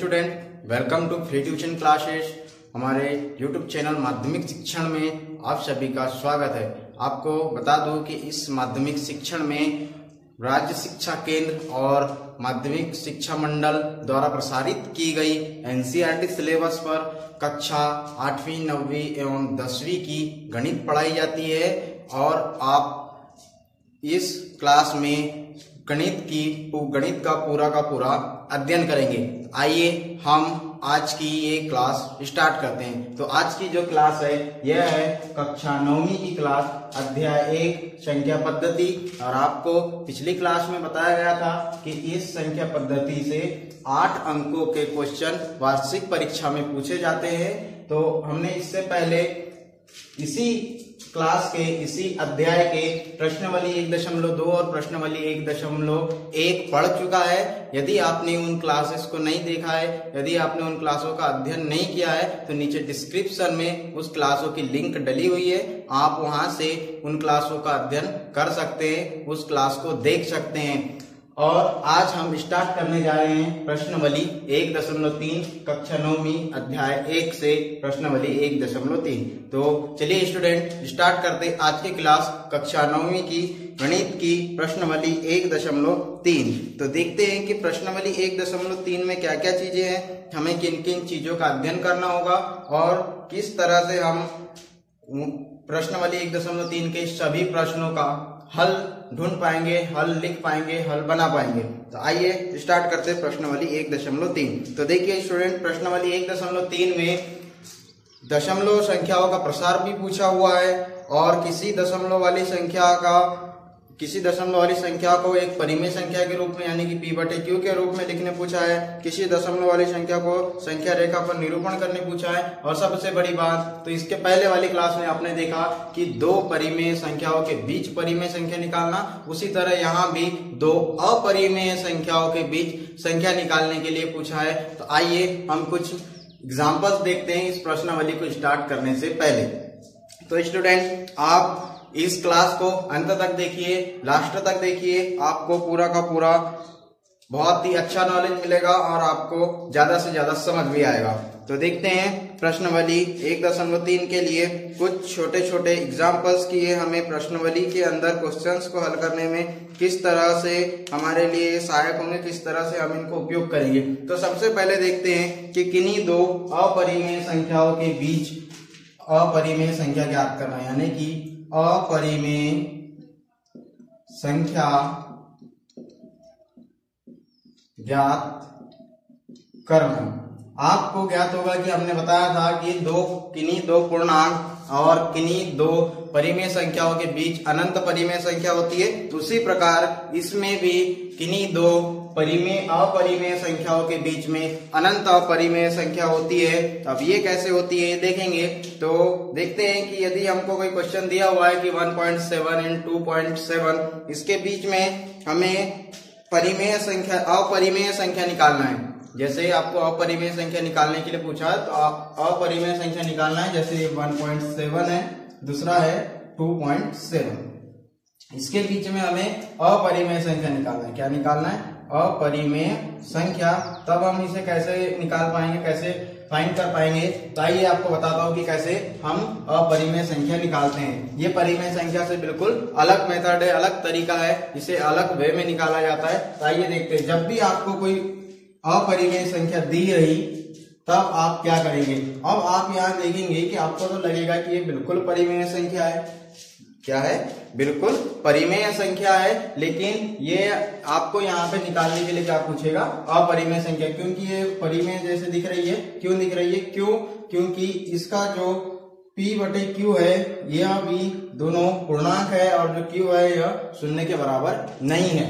Student, welcome to free tuition classes. हमारे YouTube channel माध्यमिक शिक्षण में आप सभी का स्वागत है। आपको बता दूं कि इस माध्यमिक शिक्षण में राज्य शिक्षा केंद्र और माध्यमिक शिक्षा मंडल द्वारा प्रसारित की गई एनसीईआरटी सिलेबस पर कक्षा 8वीं, 9वीं एवं 10वीं की गणित पढ़ाई जाती है और आप इस क्लास में गणित का पूरा अध्ययन करेंगे। आइए हम आज की ये क्लास स्टार्ट करते हैं। तो आज की जो क्लास है यह है कक्षा 9वीं की क्लास, अध्याय 1 संख्या पद्धति। और आपको पिछली क्लास में बताया गया था कि इस संख्या पद्धति से 8 अंकों के क्वेश्चन वार्षिक परीक्षा में पूछे जाते हैं। तो हमने इससे पहले इसी क्लास के इसी अध्याय के प्रश्नावली 1.2 और प्रश्नावली 1.1 पढ़ चुका है। यदि आपने उन क्लासेस को नहीं देखा है, यदि आपने उन क्लासों का अध्ययन नहीं किया है, तो नीचे डिस्क्रिप्शन में उस क्लासों की लिंक डली हुई है। आप वहां से उन क्लासों का अध्ययन कर सकते हैं, उस क्लास को देख सकते हैं। और आज हम स्टार्ट करने जा रहे हैं प्रश्नावली 1.3 कक्षा 9वीं अध्याय 1 से प्रश्नावली 1.3। तो चलिए स्टूडेंट स्टार्ट करते आज की क्लास कक्षा 9वीं की गणित की प्रश्नावली 1.3। तो देखते हैं कि प्रश्नावली 1.3 में क्या क्या चीजें हैं, हमें किन किन चीजों का अध्ययन करना होगा और किस तरह से हम प्रश्नावली 1.3 के सभी प्रश्नों का हल ढूंढ पाएंगे, हल लिख पाएंगे, हल बना पाएंगे। तो आइए स्टार्ट करते हैं प्रश्नावली 1.3। तो देखिए स्टूडेंट, प्रश्नावली 1.3 में दशमलव संख्याओं का प्रसार भी पूछा हुआ है और किसी दशमलव वाली संख्या को एक परिमेय संख्या के रूप में यानी कि P/Q के रूप में लिखने पूछा है। किसी दशमलव वाली संख्या को संख्या रेखा पर निरूपण करने पूछा है। और सबसे बड़ी बात, तो इसके पहले वाली क्लास में आपने देखा कि दो परिमेय संख्याओं के बीच परिमेय संख्या निकालना, उसी तरह यहाँ भी दो अपरिमेय संख्याओं के बीच संख्या निकालने के लिए पूछा है। तो आइए हम कुछ एग्जाम्पल्स देखते हैं इस प्रश्नावली को स्टार्ट करने से पहले। तो स्टूडेंट, आप इस क्लास को अंत तक देखिए, लास्ट तक देखिए, आपको पूरा का पूरा बहुत ही अच्छा नॉलेज मिलेगा और आपको ज्यादा से ज्यादा समझ भी आएगा। तो देखते हैं प्रश्नावली 1.3 के लिए कुछ छोटे छोटे एग्जाम्पल्स किए हमें प्रश्नावली के अंदर क्वेश्चंस को हल करने में किस तरह से हमारे लिए सहायक होंगे, किस तरह से हम इनको उपयोग करेंगे। तो सबसे पहले देखते हैं कि किन्हीं दो अपरिमेय संख्याओं के बीच अपरिमेय संख्या ज्ञात करना, यानी कि अपरिमेय संख्या ज्ञात करना। आपको ज्ञात होगा कि हमने बताया था कि किन्हीं दो पूर्णांक और किन्हीं दो परिमेय संख्याओं के बीच अनंत परिमेय संख्या होती है। उसी प्रकार इसमें भी किन्हीं दो अपरिमेय संख्याओं के बीच में अनंत अपरिमेय संख्या होती है। अब ये कैसे होती है ये देखेंगे। तो देखते हैं कि यदि हमको कोई क्वेश्चन दिया हुआ है कि 1.7 and 2.7, इसके बीच में हमें अपरिमेय संख्या निकालना है। जैसे आपको अपरिमेय संख्या निकालने के लिए पूछा है, तो अपरिमेय संख्या निकालना है। जैसे 1.7 है, दूसरा है 2.7। इसके बीच में हमें अपरिमेय संख्या निकालना है। क्या निकालना है? अपरिमेय संख्या। तब हम इसे कैसे निकाल पाएंगे, कैसे फाइंड कर पाएंगे? तो आइए आपको बताता हूँ कि कैसे हम अपरिमेय संख्या निकालते हैं। ये परिमेय संख्या से बिल्कुल अलग मेथड है, अलग तरीका है, इसे अलग वे में निकाला जाता है। तो आइए देखते हैं। जब भी आपको कोई अपरिमेय संख्या दी रही तब आप क्या करेंगे। अब आप यहाँ देखेंगे कि आपको तो लगेगा कि ये बिल्कुल परिमेय संख्या है। क्या है? बिल्कुल परिमेय संख्या है। लेकिन ये आपको यहाँ पे निकालने के लिए क्या पूछेगा? अपरिमेय संख्या। क्योंकि ये परिमेय जैसे दिख रही है। क्यों दिख रही है? क्योंकि इसका जो P/Q है यह भी दोनों पूर्णांक है और जो Q है यह 0 के बराबर नहीं है।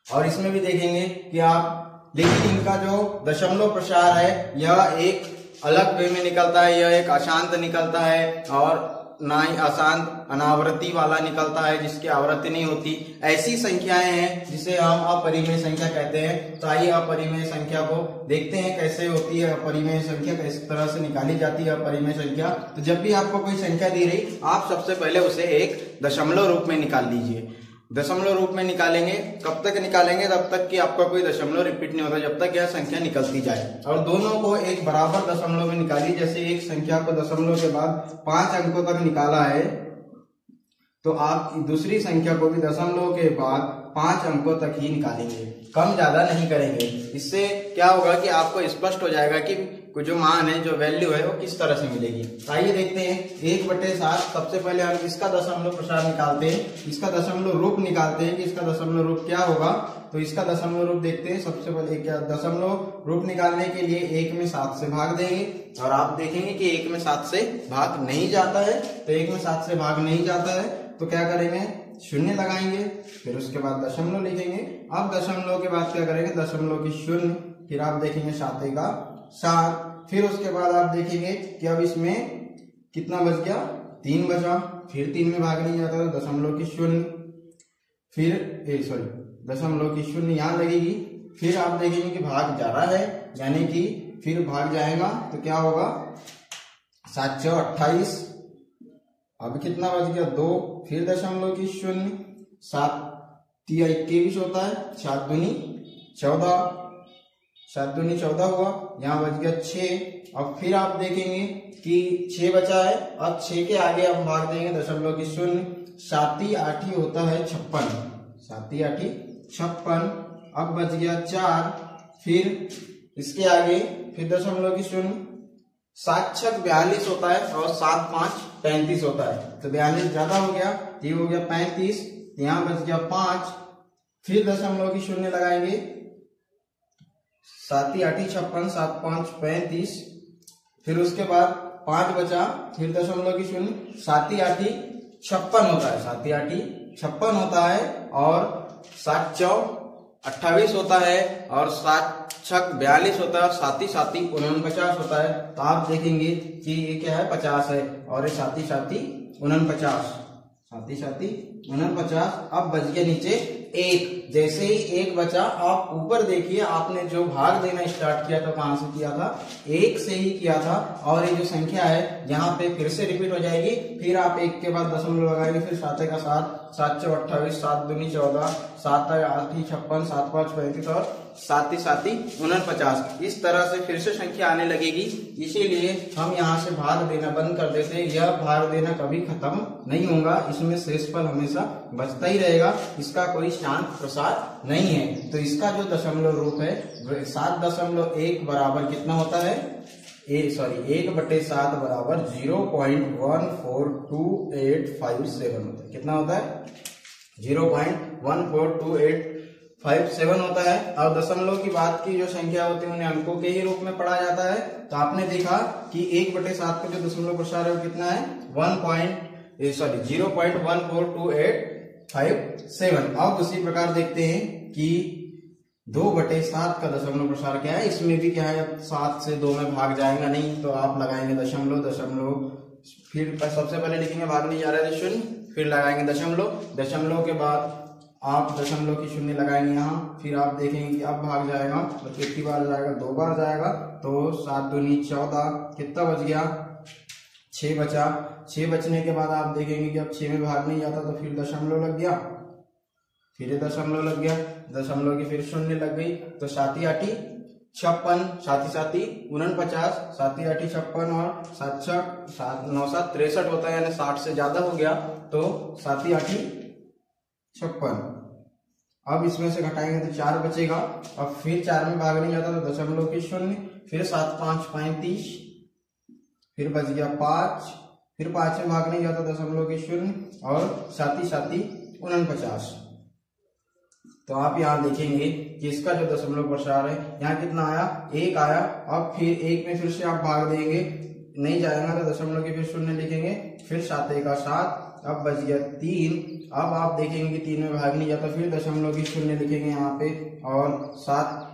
और इसमें भी देखेंगे कि आप, लेकिन इनका जो दशमलव प्रसार है यह एक अलग वे में निकलता है, यह एक अशांत निकलता है और ना ही अशांत अनावृत्ति वाला निकलता है जिसकी आवृत्ति नहीं होती। ऐसी संख्याएं हैं जिसे हम अपरिमेय संख्या कहते हैं। तो आइए अपरिमेय संख्या को देखते हैं कैसे होती है अपरिमेय संख्या, किस तरह से निकाली जाती है अपरिमेय संख्या। तो जब भी आपको कोई संख्या दी रही, आप सबसे पहले उसे एक दशमलव रूप में निकाल लीजिए। दशमलव रूप में निकालेंगे। कब तक निकालेंगे? तब तक कि आपका कोई दशमलव रिपीट नहीं होता, जब तक यह संख्या निकलती जाए। और दोनों को एक बराबर दशमलव में निकालिए। जैसे एक संख्या को दशमलव के बाद 5 अंकों तक निकाला है, तो आप दूसरी संख्या को भी दशमलव के बाद 5 अंकों तक ही निकालेंगे, कम ज्यादा नहीं करेंगे। इससे क्या होगा कि आपको स्पष्ट हो जाएगा कि जो मान है, जो वैल्यू है, वो किस तरह से मिलेगी। आइए देखते हैं 1/7। सबसे पहले हम इसका दशमलव प्रसार निकालते हैं, इसका दशमलव रूप निकालते हैं कि इसका दशमलव रूप क्या होगा। तो इसका दशमलव रूप देखते हैं। सबसे पहले क्या दशमलव रूप निकालने के लिए 1 में 7 से भाग देंगे, और आप देखेंगे कि 1 में 7 से भाग नहीं जाता है। तो 1 में 7 से भाग नहीं जाता है तो क्या करेंगे? शून्य लगाएंगे, फिर उसके बाद दशमलव लिखेंगे। अब दशमलव के बाद क्या करेंगे? दशमलव की शून्य, फिर आप देखेंगे 7 का 7। फिर उसके बाद आप देखेंगे कि अब इसमें कितना बच गया? 3 बचा। फिर 3 में भाग नहीं जाता तो दशमलव की शून्य, फिर दशमलव की शून्य यहाँ लगेगी। फिर आप देखेंगे कि भाग जा रहा है, यानी कि फिर भाग जाएगा तो क्या होगा? 7 × 28। अब कितना बच गया? 2। फिर दशमलव की शून्य, 7 × 21 होता है, 7 दूनी 14, 7 दूनी 14 हुआ। यहाँ बच गया 6। अब फिर आप देखेंगे कि 6 बचा है। अब 6 के आगे आप भाग देंगे दशमलव की शून्य, 7 × 8 होता है 56, 7 × 8 56। अब बच गया 4। फिर इसके आगे फिर दशमलव की शून्य, 7 × 6 42 होता है, और 7 × 5 35 होता है। तो 42 ज्यादा हो गया, ये हो गया 35। यहाँ बच गया 5। फिर दशमलव की शून्य लगाएंगे, 7 × 8 56, 7 × 5 35। फिर उसके बाद 5 बचा, फिर दशमलव की शून्य, 7 × 8 56 होता है, 7 × 8 56 होता है, और 7 × 4 28 होता है, और 7 × 6 42 होता है, 7 × 7 49 होता है। तो आप देखेंगे कि ये क्या है? 50 है, और ये 7 × 7 49, 7 × 7 49। अब बच गया नीचे 1। जैसे ही 1 बचा, आप ऊपर देखिए, आपने जो भाग देना स्टार्ट किया था कहां से किया था? 1 से ही किया था। और ये जो संख्या है यहाँ पे फिर से रिपीट हो जाएगी। फिर आप 1 के बाद दशमलव लगाएंगे, फिर 7 का 7, 7 × 28, 7 दूनी 14, 7 × 8 56, 7 × 5 35, और 7 × 7 49। इस तरह से फिर से संख्या आने लगेगी। इसीलिए हम यहाँ से भाग देना बंद कर देते हैं। यह भाग देना कभी खत्म नहीं होगा, इसमें शेषफल हमेशा बचता ही रहेगा, इसका कोई शांत प्रसार नहीं है। तो इसका जो दशमलव रूप है 7.1 बराबर कितना होता है? 1/7 बराबर 0.142857 होता है। कितना होता है? 0.142857 होता है। और दशमलव की बात की जो संख्या होती है उन्हें अंकों के ही रूप में पढ़ा जाता है। तो आपने देखा कि 1/7 का जो दशमलव प्रसार है वो कितना है? 0.142857। अब उसी प्रकार देखते हैं कि 2/7 का दशमलव प्रसार क्या है। इसमें भी क्या है? 7 से 2 में भाग जाएगा नहीं, तो आप लगाएंगे दशमलव, फिर सबसे पहले लिखेंगे भाग नहीं जा रहा है शून्य, फिर लगाएंगे दशमलव के बाद आप दशमलव की शून्य लगाएंगे यहाँ। फिर आप देखेंगे कि अब भाग जाएगा तो कितनी बार जाएगा? 2 बार जाएगा। तो 7 दूनी 14, कितना बच गया? 6 बचा। 6 बचने के बाद आप देखेंगे कि अब 6 में भाग नहीं जाता, तो फिर दशमलव लग गया, फिर दशमलव लग गया, दशमलव की फिर शून्य लग गई। तो 7 × 8 56, 7 × 7 49, 7 × 8 56, और 7 × 9 7 63 होता है, यानी 60 से ज्यादा हो गया। तो 7 × 8 56। अब इसमें से घटाएंगे तो 4 बचेगा। अब फिर 4 में भाग नहीं जाता तो दशमलव की शून्य, फिर 7 × 5 35, फिर बच गया 5, फिर 5 में भाग नहीं जाता दशमलव की शून्य, और 7 × 7 49। तो आप यहाँ देखेंगे कि इसका जो दशमलव प्रसार है यहाँ कितना आया? 1 आया। अब फिर 1 में फिर से आप भाग देंगे, नहीं जाएगा तो दशमलव की फिर शून्य लिखेंगे, फिर 7 × 7, अब बच गया 3। अब आप देखेंगे कि 3 में भाग नहीं जाता, फिर दशमलव की शून्य लिखेंगे यहाँ पे, और 7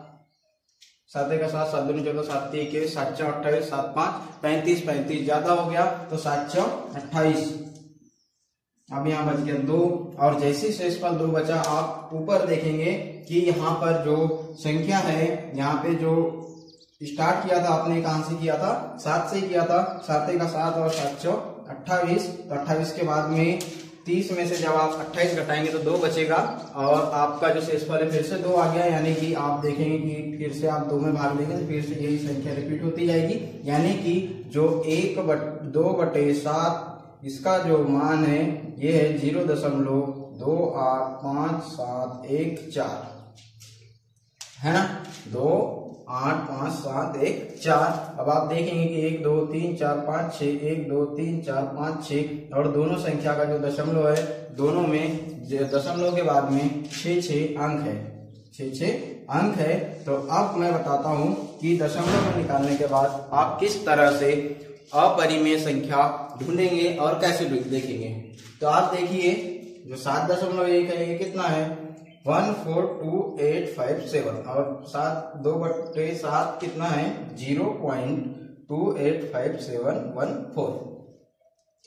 × 7 7 दूनी 14, 7 × 21 7 × 28, 7 × 5 35 ज्यादा हो गया तो 7 × 28। अब यहाँ बच गया 2, और जैसे शेषफल 2 बचा, आप ऊपर देखेंगे कि यहाँ पर जो संख्या है, यहाँ पे जो स्टार्ट किया था आपने कहां से किया था? 7 से किया था, 7 × 7 और 7 × 28। तो 28 के बाद में 30 में से जब आप 28 घटाएंगे तो 2 बचेगा और आपका जो शेषफल है फिर से 2 आ गया, यानी कि आप देखेंगे कि फिर से आप 2 में भाग देंगे तो फिर से यही संख्या रिपीट होती जाएगी, यानी कि जो 2/7 इसका जो मान है ये है 0.285714 है ना, 2.85714। अब आप देखेंगे कि 1 2 3 4 5 6 1 2 3 4 5 6 और दोनों संख्या का जो दशमलव है दोनों में दशमलव के बाद में 6 अंक है, 6 अंक है। तो अब मैं बताता हूं कि दशमलव में निकालने के बाद आप किस तरह से अपरिमेय संख्या ढूंढेंगे और कैसे देखेंगे। तो आप देखिए जो 7.1 है ये कितना है 142,857 और 2/7 कितना है 0.285714।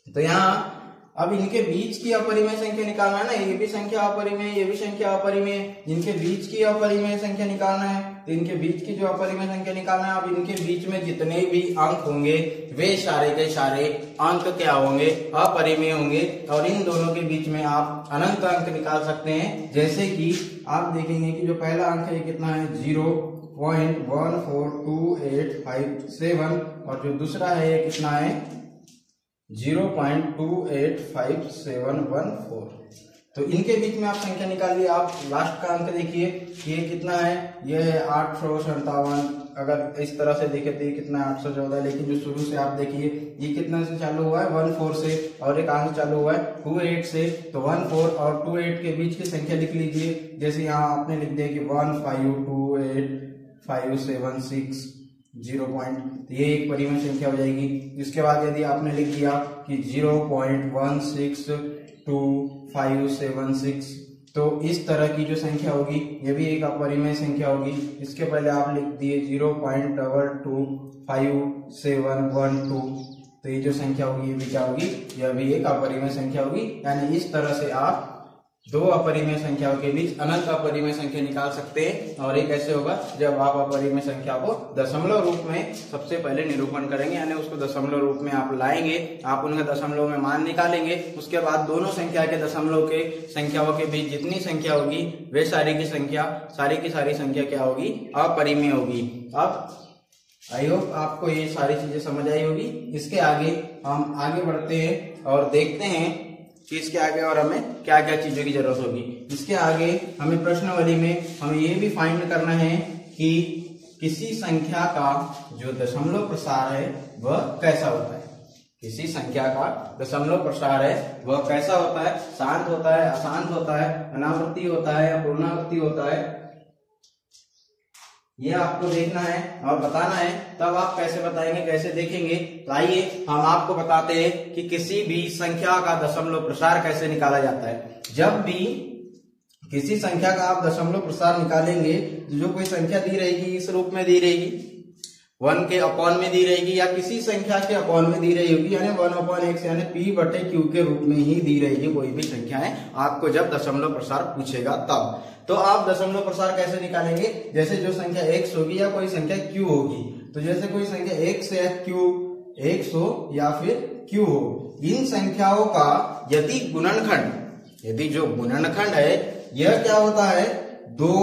तो यहाँ अब इनके बीच की अपरिमेय संख्या निकालना है ना, ये भी संख्या अपरिमेय, ये भी संख्या अपरिमेय, इनके बीच की अपरिमेय संख्या निकालना है। तो इनके बीच की जो अपरिमेय संख्या निकालना है, अब इनके बीच में जितने भी अंक होंगे वे सारे के सारे अंक क्या होंगे अपरिमेय होंगे और इन दोनों के बीच में आप अनंत अंक निकाल सकते हैं। जैसे कि आप देखेंगे कि जो पहला अंक है कितना है 0.142857 और जो दूसरा है ये कितना है 0.285714। तो इनके बीच में आप संख्या निकालिए। आप लास्ट का अंक देखिए ये कितना है, ये है 857। अगर इस तरह से देखे तो ये कितना है 814, लेकिन जो शुरू से आप देखिए ये कितना से चालू हुआ है 14 से और एक अंक चालू हुआ है 28 से। तो 14 और 28 के बीच की संख्या लिख लीजिए। जैसे यहाँ आपने लिख दिया कि 1528576 0. ये एक परिमेय संख्या हो जाएगी। इसके बाद यदि आपने लिख दिया कि 0.1625576 तो इस तरह की जो संख्या होगी ये भी एक अपरिमेय संख्या होगी। इसके पहले आप लिख दिए 0.225712 तो ये जो संख्या होगी ये भी क्या होगी, यह भी एक अपरिमेय संख्या होगी। यानी इस तरह से आप दो अपरिमेय संख्याओं के बीच अनंत अपरिमेय संख्या निकाल सकते हैं। और ये कैसे होगा, जब आप अपरिमेय संख्या को दशमलव रूप में सबसे पहले निरूपण करेंगे, यानी उसको दशमलव रूप में आप लाएंगे, आप उनका दशमलव में मान निकालेंगे। उसके बाद दोनों संख्या के दशमलव के संख्याओं के बीच जितनी संख्या होगी वे सारी की सारी संख्या क्या होगी, अपरिमेय होगी। अब आई होप आपको ये सारी चीजें समझ आई होगी। इसके आगे हम आगे बढ़ते हैं और देखते हैं कि इसके आगे और हमें क्या क्या चीजों की जरूरत होगी। इसके आगे हमें प्रश्नावली में हमें ये भी फाइंड करना है कि किसी संख्या का जो दशमलव प्रसार है वह कैसा होता है। किसी संख्या का दशमलव प्रसार है वह कैसा होता है, शांत होता है, अशांत होता है, अनावृत्ति होता है या पूर्णावृत्ति होता है, ये आपको देखना है और बताना है। तब आप कैसे बताएंगे, कैसे देखेंगे, तो आइए हम आपको बताते हैं कि किसी भी संख्या का दशमलव प्रसार कैसे निकाला जाता है। जब भी किसी संख्या का आप दशमलव प्रसार निकालेंगे, जो कोई संख्या दी रहेगी इस रूप में दी रहेगी, 1 के अपॉन में दी रहेगी या किसी संख्या के अपॉन में दी रही होगी, यानी 1/x यानी p/q के रूप में ही दी रहेगी कोई भी संख्या है। आपको जब दशमलव प्रसार पूछेगा तब तो आप दशमलव प्रसार कैसे निकालेंगे, जैसे जो संख्या x होगी या कोई संख्या q होगी, तो जैसे कोई संख्या x या q, x हो या फिर q हो, इन संख्याओं का यदि जो गुणनखंड है यह क्या होता है 2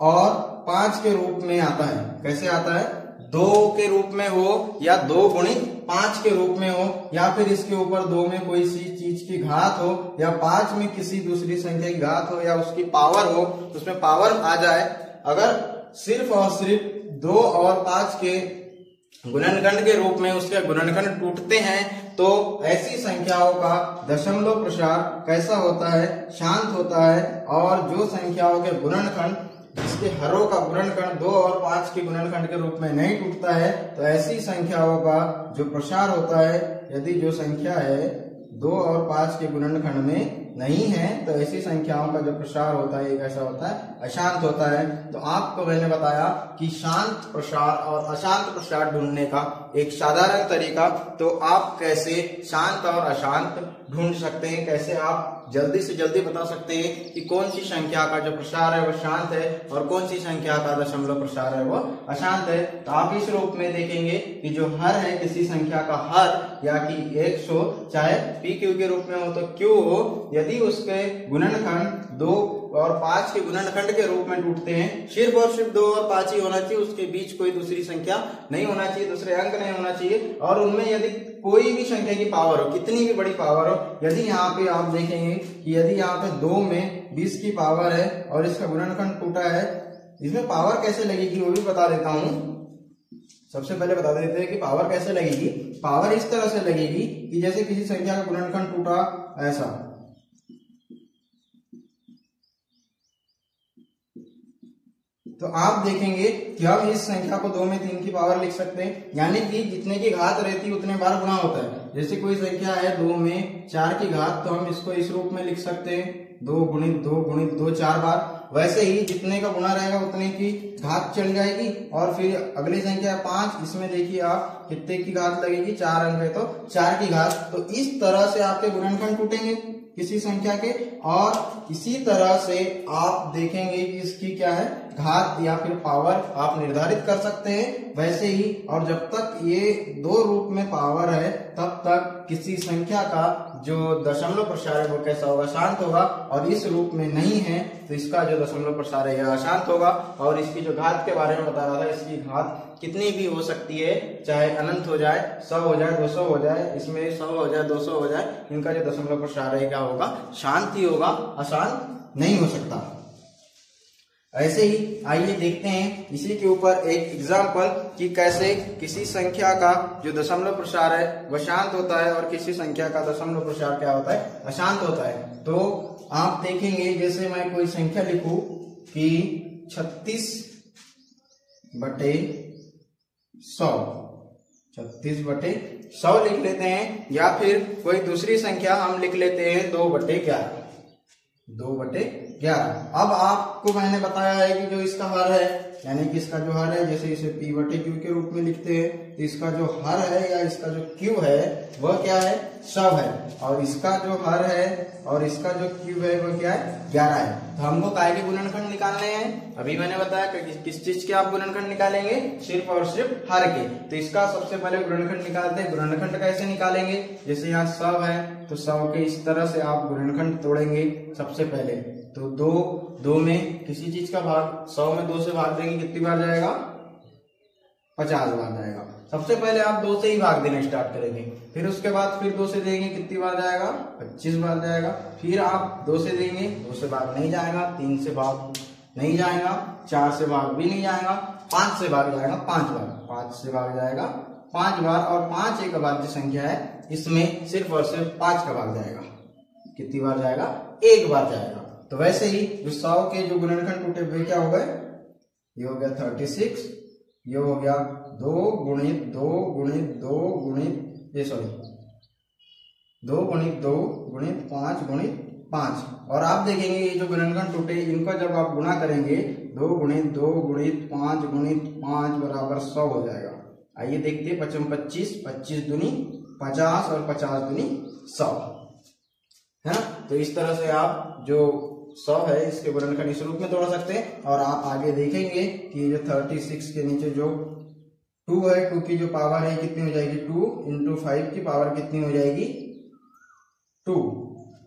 और 5 के रूप में आता है। कैसे आता है, 2 के रूप में हो या 2 गुणित 5 के रूप में हो, या फिर इसके ऊपर 2 में कोई सी चीज की घात हो या 5 में किसी दूसरी संख्या की घात हो या उसकी पावर हो, उसमें पावर आ जाए। अगर सिर्फ और सिर्फ 2 और 5 के गुणनखंड के रूप में उसके गुणनखंड टूटते हैं तो ऐसी संख्याओं का दशमलव प्रसार कैसा होता है, शांत होता है। और जो संख्याओं के गुणनखंड जिसके हरों का गुणनखंड 2 और 5 के गुणनखंड के रूप में नहीं टूटता है, तो ऐसी संख्याओं का जो प्रसार होता है, यदि जो संख्या है 2 और 5 के गुणनखंड में नहीं है तो ऐसी संख्याओं का जो प्रसार होता है ये कैसा होता है, अशांत होता है। तो आपको मैंने बताया कि शांत प्रसार और अशांत प्रसार ढूंढने का एक साधारण तरीका, तो आप कैसे शांत और अशांत ढूंढ सकते हैं, कैसे आप जल्दी से जल्दी बता सकते हैं कि कौन सी संख्या का जो प्रसार है वो शांत है और कौन सी संख्या का दशमलव प्रसार है वो अशांत है। तो आप इस रूप में देखेंगे कि जो हर है किसी संख्या का हर या कि 100 चाहे पी क्यू के रूप में हो तो क्यू हो, यदि उसके गुणनखंड 2 और 5 के गुणनखंड के रूप में टूटते हैं, सिर्फ और सिर्फ 2 और 5 ही होना चाहिए, उसके बीच कोई दूसरी संख्या नहीं होना चाहिए, दूसरे अंक नहीं होना चाहिए। और उनमें यदि कोई भी संख्या की पावर हो, कितनी भी बड़ी पावर हो, यदि यहाँ पे आप देखेंगे कि यदि यहाँ पे 2 में 20 की पावर है और इसका गुणनखंड टूटा है, इसमें पावर कैसे लगेगी वो भी बता देता हूँ। सबसे पहले बता देते हैं कि पावर कैसे लगेगी। पावर इस तरह से लगेगी कि जैसे किसी संख्या का गुणनखंड टूटा ऐसा, तो आप देखेंगे कि हम इस संख्या को 2 में 3 की पावर लिख सकते हैं, यानी कि जितने की घात रहती है उतने बार गुणा होता है। जैसे कोई संख्या है 2 में 4 की घात, तो हम इसको इस रूप में लिख सकते हैं 2 गुणित 2 गुणित 2 4 बार। वैसे ही जितने का गुणा रहेगा उतने की घात चल जाएगी। और फिर अगली संख्या 5, इसमें देखिए आप कितने की घात लगेगी, 4 अंक है तो 4 की घात। तो इस तरह से आपके गुणनखंड टूटेंगे किसी संख्या के, और इसी तरह से आप देखेंगे कि इसकी क्या है घात या फिर पावर आप निर्धारित कर सकते हैं। वैसे ही, और जब तक ये 2 रूप में पावर है तब तक किसी संख्या का जो दशमलव प्रसार है वो कैसा होगा, शांत होगा। और इस रूप में नहीं है तो इसका जो दशमलव प्रसार है यह अशांत होगा। और इसकी जो घात के बारे में बता रहा था, इसकी घात कितनी भी हो सकती है, चाहे अनंत हो जाए, 100 हो जाए, 200 हो जाए, इसमें 100 हो जाए, 200 हो जाए, इनका जो दशमलव प्रसार है क्या होगा, शांत ही होगा, अशांत नहीं हो सकता। ऐसे ही आइए देखते हैं इसी के ऊपर एक एग्जाम्पल कि कैसे किसी संख्या का जो दशमलव प्रसार है वह शांत होता है और किसी संख्या का दशमलव प्रसार क्या होता है, अशांत होता है। तो आप देखेंगे, जैसे मैं कोई संख्या लिखूं कि 36/100, 36/100 लिख लेते हैं, या फिर कोई दूसरी संख्या हम लिख लेते हैं 2/11, 2/11। अब आपको मैंने बताया है कि जो इसका हर है, यानी कि इसका जो हर है, जैसे इसे P/Q के रूप में लिखते हैं, तो इसका जो हर है या इसका जो Q है वह क्या है, 100 है। और इसका जो हर है और इसका जो Q है वह क्या है, 11 है। तो हमको काय के गुणनखंड निकालने हैं। अभी मैंने बताया कि किस चीज के आप गुणनखंड निकालेंगे, सिर्फ और सिर्फ हर के। तो इसका सबसे पहले गुणनखंड निकालते हैं। गुणनखंड कैसे निकालेंगे, जैसे यहाँ 100 है तो 100 के इस तरह से आप गुणनखंड तोड़ेंगे सबसे पहले। तो 2 में किसी चीज का भाग, 100 में 2 से भाग देंगे, कितनी बार जाएगा, 50 बार जाएगा। सबसे पहले आप 2 से ही भाग देना स्टार्ट करेंगे, फिर उसके बाद फिर 2 से देंगे, कितनी बार जाएगा, 25 बार जाएगा। फिर आप 2 से देंगे, 2 से भाग नहीं जाएगा, 3 से भाग नहीं जाएगा, 4 से भाग भी नहीं जाएगा, 5 से भाग जाएगा 5 बार, 5 से भाग जाएगा 5 बार। और 5 एक अभाज्य संख्या है, इसमें सिर्फ और सिर्फ 5 का भाग जाएगा, कितनी बार जाएगा, 1 बार जाएगा। तो वैसे ही जो 100 के जो गुणनखंड टूटे हुए क्या हो गए, ये हो गया 36, ये हो गया 2 गुणित 2 गुणित 2 गुणित 2 गुणित 2 गुणित 5 गुणित 5। और आप देखेंगे ये जो गुणनखंड टूटे, इनको जब आप गुणा करेंगे, 2 गुणित 2 गुणित 5 गुणित 5 बराबर 100 हो जाएगा। आइए देखते हैं, 25 25 दूनी 50 और 50 दूनी 100 है ना। तो इस तरह से आप जो 100 है इसके गुणनखंड इस रूप में तोड़ सकते हैं। और आप आगे देखेंगे कि जो 36 के नीचे जो 2 है, 2 की जो पावर है कितनी हो जाएगी, 2 × 5 की पावर कितनी हो जाएगी, 2।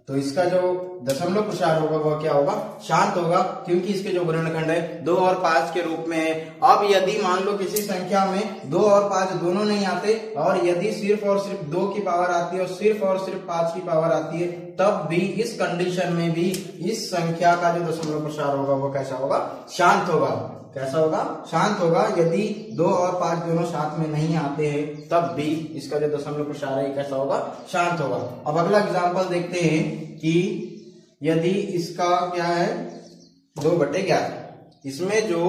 तो इसका जो दशमलव प्रसार होगा वह क्या होगा, शांत होगा, क्योंकि इसके जो गुणनखंड है 2 और 5 के रूप में है। अब यदि मान लो किसी संख्या में 2 और 5 दोनों नहीं आते, और यदि सिर्फ और सिर्फ 2 की पावर आती है और सिर्फ और सिर्फ 5 की पावर आती है, तब भी इस कंडीशन में भी इस संख्या का जो दशमलव प्रसार होगा वो कैसा होगा, शांत होगा। कैसा होगा, शांत होगा। यदि 2 और 5 दोनों साथ में नहीं आते हैं तब भी इसका जो दशमलव प्रसार है कैसा होगा, शांत होगा। अब अगला एग्जांपल देखते हैं कि यदि इसका क्या है, 2/11, इसमें जो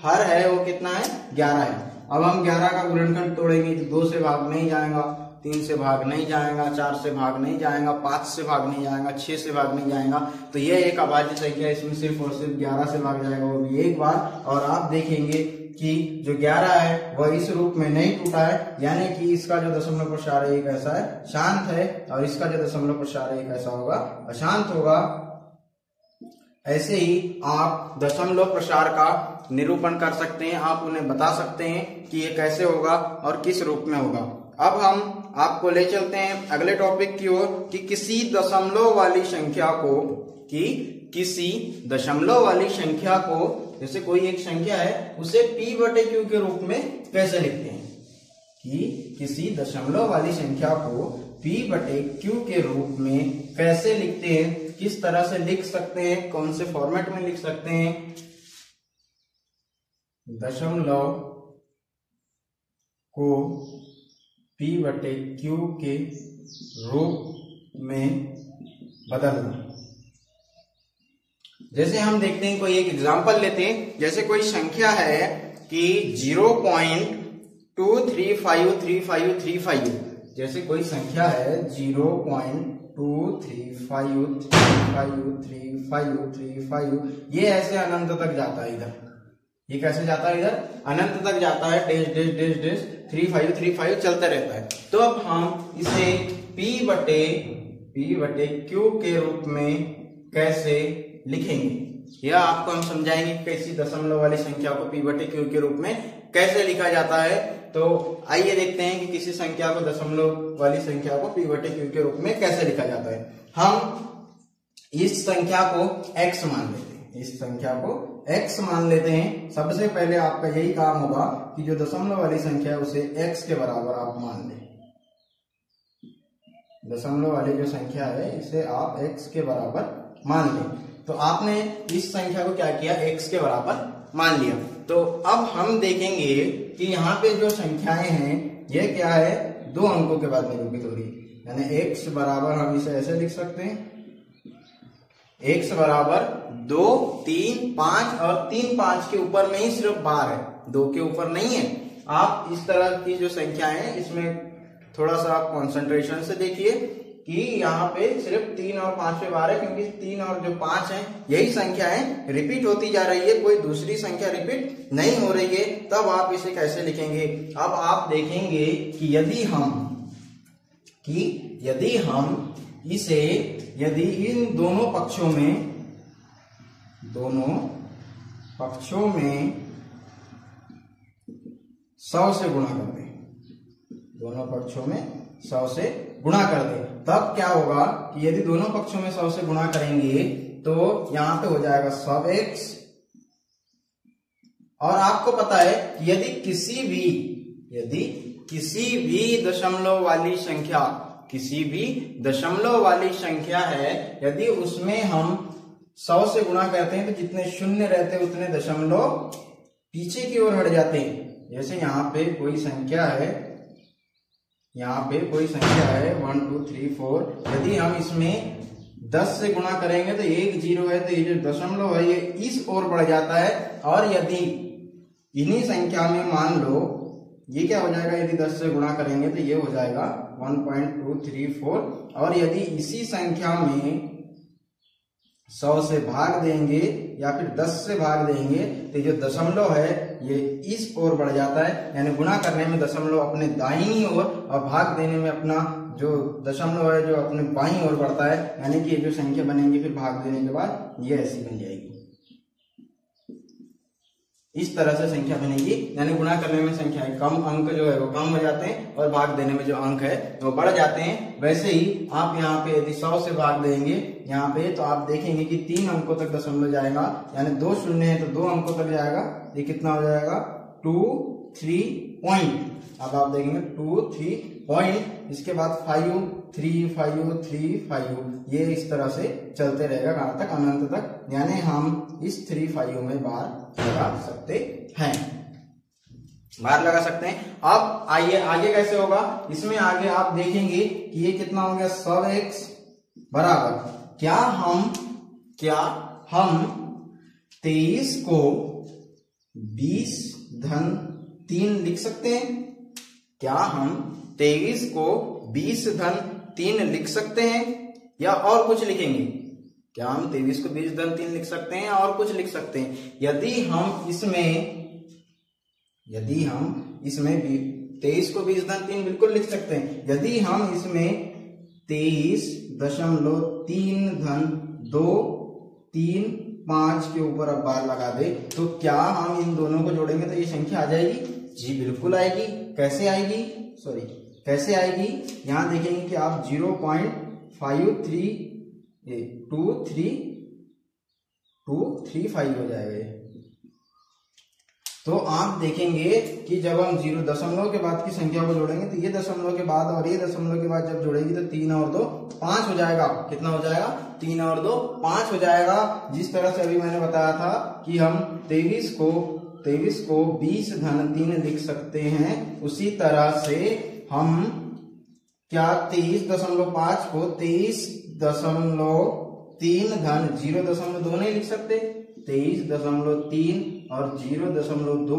हर है वो कितना है, 11 है। अब हम 11 का गुणनखंड तोड़ेंगे तो 2 से भाग नहीं जाएगा, 3 से भाग नहीं जाएगा, 4 से भाग नहीं जाएगा, 5 से भाग नहीं जाएगा, 6 से भाग नहीं जाएगा। तो यह एक अभाज्य संख्या है, इसमें सिर्फ और सिर्फ 11 से भाग जाएगा, वो भी 1 बार। और आप देखेंगे कि जो 11 है वह इस रूप में नहीं टूटा है, यानी कि इसका जो दशमलव प्रसार है कैसा है, शांत है, और इसका जो दशमलव प्रसार है कैसा होगा, अशांत होगा। ऐसे ही आप दशमलव प्रसार का निरूपण कर सकते हैं, आप उन्हें बता सकते हैं कि ये कैसे होगा और किस रूप में होगा। अब हम आपको ले चलते हैं अगले टॉपिक की ओर कि किसी दशमलव वाली संख्या को जैसे कोई एक संख्या है उसे p/q के रूप में कैसे लिखते हैं, कि किसी दशमलव वाली संख्या को p/q के रूप में कैसे लिखते हैं, किस तरह से लिख सकते हैं, कौन से फॉर्मेट में लिख सकते हैं। दशमलव को p/q के रूप में बदलना। जैसे हम देखते हैं, कोई एक एग्जांपल लेते हैं। जैसे कोई संख्या है कि 0.2353535, जैसे कोई संख्या है 0.2353535, ये ऐसे अनंत तक जाता है। इधर ये कैसे जाता है, इधर अनंत तक जाता है, डैश डैश डैश डैश 3535 चलता रहता है। तो अब हम इसे p/q के रूप में कैसे लिखेंगे, यह आपको हम समझाएंगे कैसी दशमलव वाली संख्या को p/q के रूप में कैसे लिखा जाता है। तो आइए देखते हैं कि किसी संख्या को दशमलव वाली संख्या को p/q के रूप में कैसे लिखा जाता है। हम इस संख्या को x मान लेते हैं, इस संख्या को x मान लेते हैं। सबसे पहले आपका यही काम होगा कि जो दशमलव वाली संख्या है उसे x के बराबर आप मान लें। दशमलव वाली जो संख्या है इसे आप x के बराबर मान लें। तो आपने इस संख्या को क्या किया, x के बराबर मान लिया। तो अब हम देखेंगे कि यहाँ पे जो संख्याएं हैं ये क्या है, 2 अंकों के बाद निरूपित हो रही है, यानी x बराबर हम इसे ऐसे लिख सकते हैं, x बराबर 2, 3, 5 और 3 5 के ऊपर में ही सिर्फ बार है, 2 के ऊपर नहीं है। आप इस तरह की जो संख्याएं हैं इसमें थोड़ा सा आप कॉन्सेंट्रेशन से देखिए कि यहाँ पे सिर्फ 3 और 5 पे बार है, क्योंकि 3 और जो 5 है यही संख्याएं रिपीट होती जा रही है, कोई दूसरी संख्या रिपीट नहीं हो रही है। तब आप इसे कैसे लिखेंगे। अब आप देखेंगे कि यदि हम इसे इन दोनों पक्षों में 100 से गुणा कर दें, दोनों पक्षों में 100 से गुणा कर दे, तब क्या होगा कि यदि दोनों पक्षों में 100 से गुणा करेंगे तो यहां पे हो जाएगा सब x। और आपको पता है कि यदि किसी भी दशमलव वाली संख्या है, यदि उसमें हम 100 से गुणा करते हैं तो जितने शून्य रहते हैं उतने दशमलव पीछे की ओर हट जाते हैं। जैसे यहाँ पे कोई संख्या है 1 2 3 4, यदि हम इसमें 10 से गुणा करेंगे तो 1 0 है, तो ये जो दशमलव है ये इस ओर बढ़ जाता है। और यदि इन्हीं संख्या में मान लो ये क्या हो जाएगा, यदि 10 से गुणा करेंगे तो ये हो जाएगा 1.234, और यदि इसी संख्या में 100 से भाग देंगे या फिर 10 से भाग देंगे तो जो दशमलव है ये इस ओर बढ़ जाता है, यानी गुणा करने में दशमलव अपने दाहिनी ओर और भाग देने में अपना जो दशमलव है जो अपने बाईं ओर बढ़ता है, यानी कि ये जो संख्या बनेंगी फिर भाग देने के बाद ये ऐसी बन जाएगी। इस तरह से संख्या बनेगी, यानी गुणा करने में संख्या कम अंक जो है वो कम हो जाते हैं और भाग देने में जो अंक है वो बढ़ जाते हैं। वैसे ही आप यहाँ पे यदि 100 से भाग देंगे यहाँ पे तो आप देखेंगे कि 3 अंकों तक दशमलव जाएगा, यानी 2 शून्य है तो 2 अंकों तक जाएगा। ये कितना हो जाएगा 2 3 पॉइंट। अब आप देखेंगे 2 3 पॉइंट, इसके बाद 5 3 5 3 5, ये इस तरह से चलते रहेगा कहां तक, अनंत तक, यानी हम इस 3 5 में बार लगा सकते हैं, बार लगा सकते हैं। अब आइए आगे कैसे होगा, इसमें आगे आप देखेंगे कि ये कितना हो गया, सब x बराबर क्या हम 23 को 20 धन 3 लिख सकते हैं? क्या हम 23 को 20 धन 3 लिख सकते हैं या और कुछ लिखेंगे? क्या हम 23 को 20 धन 3 लिख सकते हैं या और कुछ लिख सकते हैं? यदि हम इसमें यदि हम इसमें 23 को 20 धन 3 बिल्कुल लिख सकते हैं। यदि हम इसमें 23.3 धन 2 3 5 के ऊपर अब बार लगा दे तो क्या हम इन दोनों को जोड़ेंगे तो ये संख्या आ जाएगी? जी बिल्कुल आएगी। कैसे आएगी? कैसे आएगी? यहां देखेंगे कि आप 0.53235 हो जाएगा ये। तो आप देखेंगे कि जब हम 0 दशमलव के बाद की संख्या को जोड़ेंगे तो ये दशमलव के बाद और ये दशमलव के बाद जब जोड़ेगी तो 3 और 2 5 हो जाएगा। कितना हो जाएगा? 3 और 2 5 हो जाएगा। जिस तरह से अभी मैंने बताया था कि हम 23 को 20 धन 3 लिख सकते हैं, उसी तरह से हम क्या 23.5 को 23.3 धन 0.2 नहीं लिख सकते? 23.3 और 0.2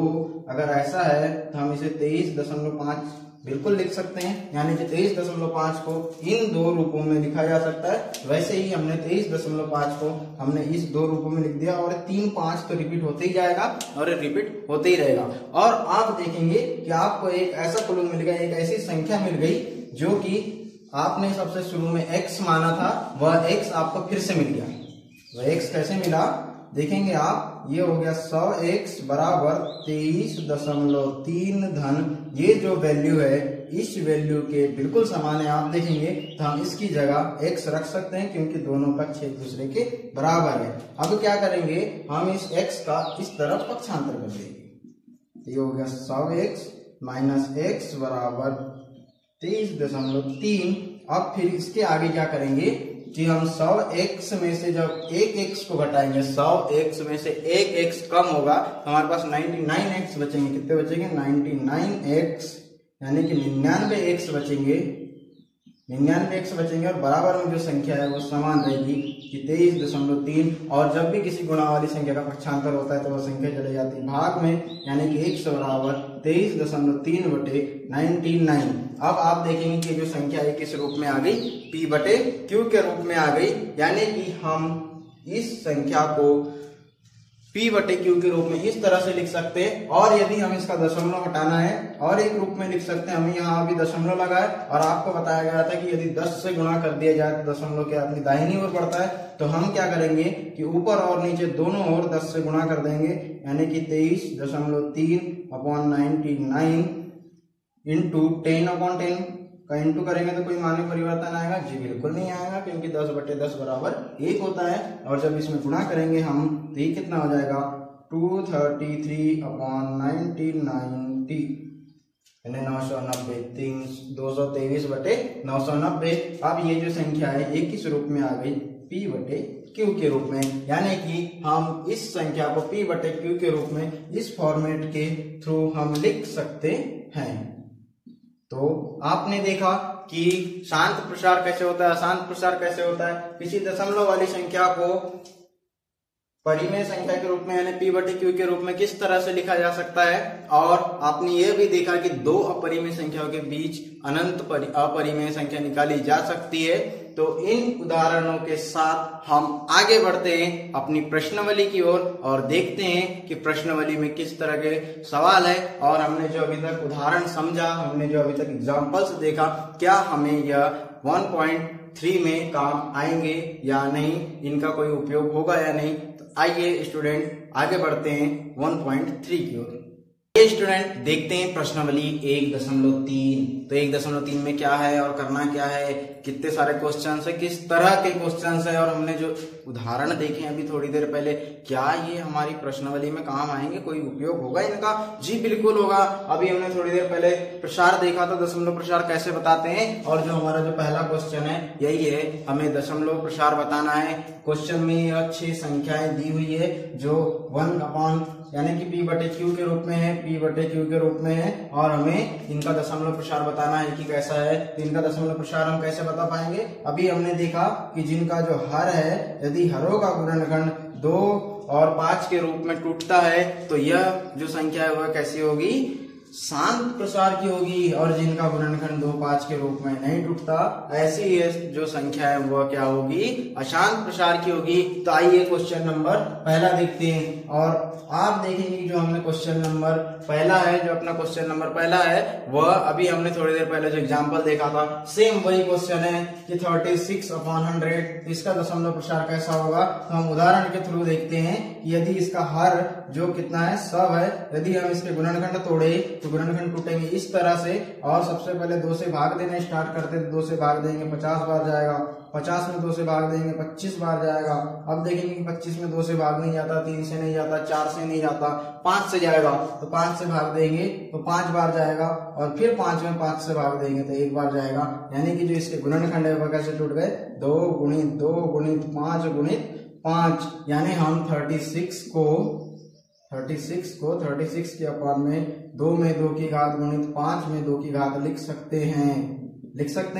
अगर ऐसा है तो हम इसे 23.5 बिल्कुल लिख सकते हैं। यानी कि 23.5 को इन दो रूपों में लिखा जा सकता है। वैसे ही हमने 23.5 को हमने इस दो रूपों में लिख दिया और 3 5 तो रिपीट होते ही जाएगा और रिपीट होते ही रहेगा। और आप देखेंगे कि आपको एक ऐसा क्लू मिल गया, एक ऐसी संख्या मिल गई जो कि आपने सबसे शुरू में x माना था, वह x आपको फिर से मिल गया। वह x कैसे मिला देखेंगे आप। ये हो गया 100x बराबर 23.3 धन, ये जो वैल्यू है इस वैल्यू के बिल्कुल समान है। आप देखेंगे तो हम इसकी जगह x रख सकते हैं क्योंकि दोनों पक्ष एक दूसरे के बराबर है। अब क्या करेंगे, हम इस x का इस तरफ पक्षांतर कर देंगे। ये हो गया 100x माइनस x बराबर 23.3। अब फिर इसके आगे क्या करेंगे कि हम 100x में से जब एक x को घटाएंगे, 100x में से एक x कम होगा तो हमारे पास 99x बचेंगे। कितने बचेंगे? 99x, यानी कि 99x बचेंगे। 99x बचेंगे और बराबर में जो संख्या है वो समान रहेगी कि 23.3। और जब भी किसी गुणा वाली संख्या का पक्षांतर होता है तो वह संख्या चली जाती है भाग में, यानी कि x बराबर 23.3 बटे 99। अब आप देखेंगे कि जो संख्या है किस रूप में आ गई? p बटे q के रूप में आ गई। यानी कि हम इस संख्या को p बटे q के रूप में इस तरह से लिख सकते हैं। और यदि हम इसका दशमलव हटाना है और एक रूप में लिख सकते हैं। हमें यहाँ अभी दशमलव लगा है और आपको बताया गया था कि यदि 10 से गुणा कर दिया जाए तो दशमलव के अपनी दाहिनी ओर बढ़ता है। तो हम क्या करेंगे कि ऊपर और नीचे दोनों ओर 10 से गुणा कर देंगे, यानी कि 23.3/99 इंटू 10/10 का इंटू करेंगे तो कोई मान में परिवर्तन आएगा? जी बिल्कुल नहीं आएगा, क्योंकि 10 बटे 10 बराबर 1 होता है। और जब इसमें गुणा करेंगे हम तो ये कितना हो जाएगा? 233/90, यानी 990, 223 बटे 990। अब ये जो संख्या है ये किस रूप में आ गई? p बटे q के रूप में। यानी कि हम इस संख्या को p बटे q के रूप में इस फॉर्मेट के थ्रू हम लिख सकते हैं। तो आपने देखा कि शांत प्रसार कैसे होता है, अशांत प्रसार कैसे होता है। किसी दशमलव वाली संख्या को परिमेय संख्या के रूप में यानी p बटे q के रूप में किस तरह से लिखा जा सकता है। और आपने यह भी देखा कि दो अपरिमेय संख्याओं के बीच अनंत अपरिमेय संख्या निकाली जा सकती है। तो इन उदाहरणों के साथ हम आगे बढ़ते हैं अपनी प्रश्नावली की ओर और देखते हैं कि प्रश्नावली में किस तरह के सवाल है। और हमने जो अभी तक उदाहरण समझा, हमने जो अभी तक एग्जाम्पल्स देखा, क्या हमें यह 1.3 में काम आएंगे या नहीं, इनका कोई उपयोग होगा या नहीं। तो आइए स्टूडेंट आगे बढ़ते हैं 1.3 की ओर। ये स्टूडेंट देखते हैं प्रश्नावली 1.3। तो 1.3 में क्या है और करना क्या है, कितने सारे क्वेश्चंस है, किस तरह के क्वेश्चंस है और हमने जो उदाहरण देखे अभी थोड़ी देर पहले, क्या ये हमारी प्रश्नावली में काम आएंगे, कोई उपयोग होगा इनका? जी बिल्कुल होगा। अभी हमने थोड़ी देर पहले प्रसार देखा था, दशमलव प्रसार कैसे बताते हैं। और जो हमारा जो पहला क्वेश्चन है यही है, हमें दशमलव प्रसार बताना है। क्वेश्चन में 6 संख्याएं दी हुई है जो 1 यानी कि p बटे q के रूप में है, p बटे q के रूप में है। और हमें इनका दशमलव प्रसार बताना है कि कैसा है। तो इनका दशमलव प्रसार हम कैसे बता पाएंगे? अभी हमने देखा कि जिनका जो हर है, यदि हरों का गुणनखंड 2 और 5 के रूप में टूटता है तो यह जो संख्या है वह कैसी होगी? शांत प्रसार की होगी और जिनका गुणनखंड 2, 5 के रूप में नहीं टूटता, ऐसी ये जो संख्या है वह क्या होगी, अशांत प्रसार की होगी। तो आइए क्वेश्चन नंबर पहला देखते हैं। और आप देखेंगे जो हमने क्वेश्चन नंबर पहला है, जो अपना क्वेश्चन नंबर पहला है वह अभी हमने थोड़ी देर पहले जो एग्जाम्पल देखा था, सेम वही क्वेश्चन है कि 36/100 इसका दशमलव प्रसार कैसा होगा। तो हम उदाहरण के थ्रू देखते हैं कि यदि इसका हर जो कितना है, सब है, यदि हम इसके गुणनखंड तोड़े तो गुणनखंड टूटेंगे इस तरह से। और सबसे पहले 2 से भाग देना स्टार्ट करते हैं, 2 से भाग देंगे 50 बार जाएगा, 50 में 2 से भाग देंगे 25 बार जाएगा। अब देखेंगे कि 25 में 2 से भाग नहीं जाता, 3 से नहीं जाता, 4 से नहीं जाता, 5 से जाएगा, तो 5 से भाग देंगे तो 5 बार जाएगा, और फिर 5 में 5 से भाग देंगे तो 1 बार जाएगा। यानी कि जो इसके गुणनखंड है वह कैसे टूट गए, 2 गुणित 2 गुणित 5 गुणित 5। यानी हम 36 को 36 के अपान में 2 में 2 की घात गुणित 5 में 2 की घात लिख सकते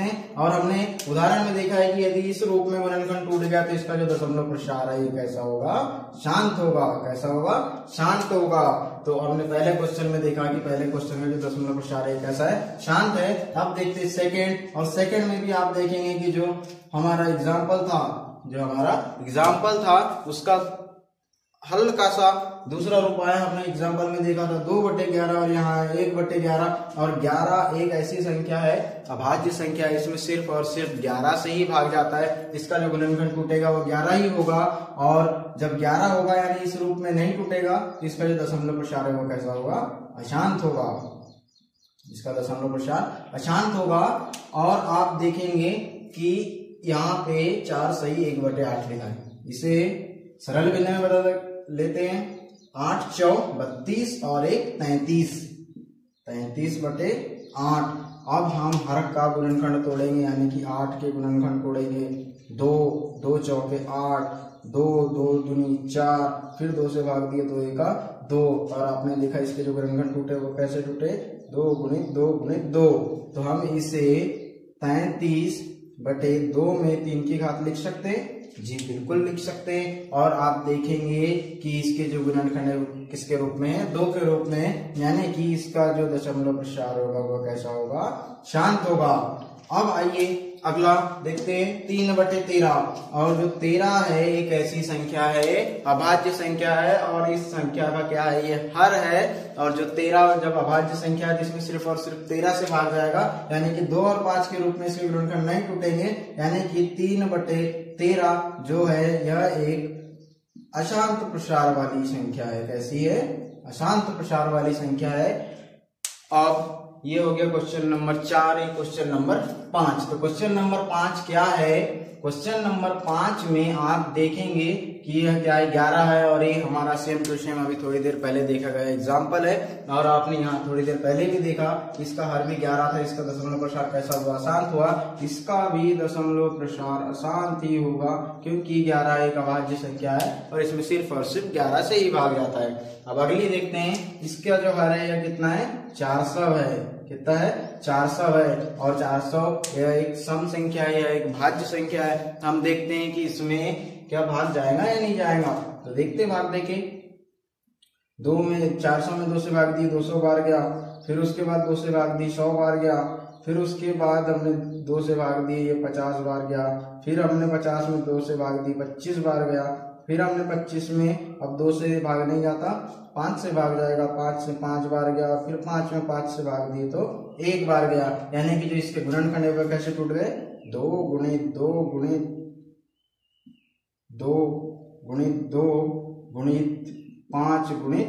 हैं। और हमने उदाहरण में देखा है कि यदि इस रूप में गुणनखंड टूट गया तो इसका जो दशमलव प्रसार है ये कैसा होगा, शांत होगा। कैसा होगा, शांत होगा। तो हमने पहले क्वेश्चन में देखा कि पहले क्वेश्चन में जो दशमलव प्रसार है कैसा है, शांत है। अब देखते हैं सेकंड, और सेकंड में भी आप देखेंगे कि जो हमारा एग्जाम्पल था उसका हल्का सा दूसरा रूप आया। हमने एग्जाम्पल में देखा था 2/11 और यहाँ 1/11, और 11 एक ऐसी संख्या है, अभाज्य संख्या है, इसमें सिर्फ और सिर्फ 11 से ही भाग जाता है। इसका जो गुणनखंड टूटेगा वो 11 ही होगा, और जब 11 होगा यानी इस रूप में नहीं टूटेगा तो इसका जो दशमलव प्रसार है वो कैसा होगा, अशांत होगा। इसका दशमलव प्रसार अशांत होगा। और आप देखेंगे कि यहाँ पे 4 सही 1/8 लिखा है, इसे सरल भिन्न में बता लेते हैं। 8 चौक 32 और 1 33, 33/8। अब हम हर का गुणनखंड तोड़ेंगे, यानी कि 8 के गुणनखंड तोड़ेंगे। 2 चौके 8, 2 दूनी 4, फिर 2 से भाग दिए तो 1 2, और आपने लिखा इसके जो गुणनखंड टूटे वो कैसे टूटे, 2 गुणित 2 गुणित 2। तो हम इसे 33/2 में 3 की घात लिख सकते हैं। जी बिल्कुल लिख सकते हैं। और आप देखेंगे कि इसके जो गुणनखंड है किसके रूप में है, 2 के रूप में, यानी कि इसका जो दशमलव प्रसार होगा वह कैसा होगा, शांत होगा। अब आइए अगला देखते हैं 3/13। और जो 13 है एक ऐसी संख्या है, अभाज्य संख्या है, और इस संख्या का क्या है, ये हर है। और जो 13 जब अभाज्य संख्या है जिसमें सिर्फ और सिर्फ 13 से भाग जाएगा, यानी कि 2 और 5 के रूप में इसके गुणनखंड नहीं टूटेंगे। यानी कि 3/13 जो है यह एक अशांत प्रसार वाली संख्या है। कैसी है, अशांत प्रसार वाली संख्या है। अब ये हो गया क्वेश्चन नंबर 4। Question number 5। तो क्वेश्चन नंबर 5 क्या है, क्वेश्चन नंबर 5 में आप देखेंगे कि यह क्या है, 11 है, और ये हमारा सेम टू सेम अभी थोड़ी देर पहले देखा गया एग्जाम्पल है। और आपने यहाँ थोड़ी देर पहले भी देखा, इसका हर भी 11 था, इसका दशमलव प्रसार कैसा हुआ, अशांत हुआ। इसका भी दशमलव प्रसार अशांत ही होगा, क्योंकि 11 एक अभाज्य संख्या है और इसमें सिर्फ और सिर्फ 11 से ही भाग जाता है। अब अगली देखते हैं, इसका जो हर है यह कितना है, 400 है। कितना है, 400 है। और 400 यह एक सम संख्या है, यह एक भाज्य संख्या है। हम देखते हैं कि इसमें क्या भाग जाएगा या नहीं जाएगा। तो देखते भाग देके, 400 में 2 से भाग दी 200 बार गया, फिर उसके बाद 2 से भाग दी 100 बार गया, फिर उसके बाद हमने 2 से भाग दी ये 50 बार गया, फिर हमने 50 में 2 से भाग दी 25 बार गया, फिर हमने 25 में अब 2 से भाग नहीं जाता, 5 से भाग जाएगा, 5 से 5 बार गया, और फिर 5 में 5 से भाग दिए तो 1 बार गया। यानी कि जो इसके गुणनखंड है वह कैसे टूट गए, 2 गुणित 2 गुणित 2 गुणित 2 गुणित 5 गुणित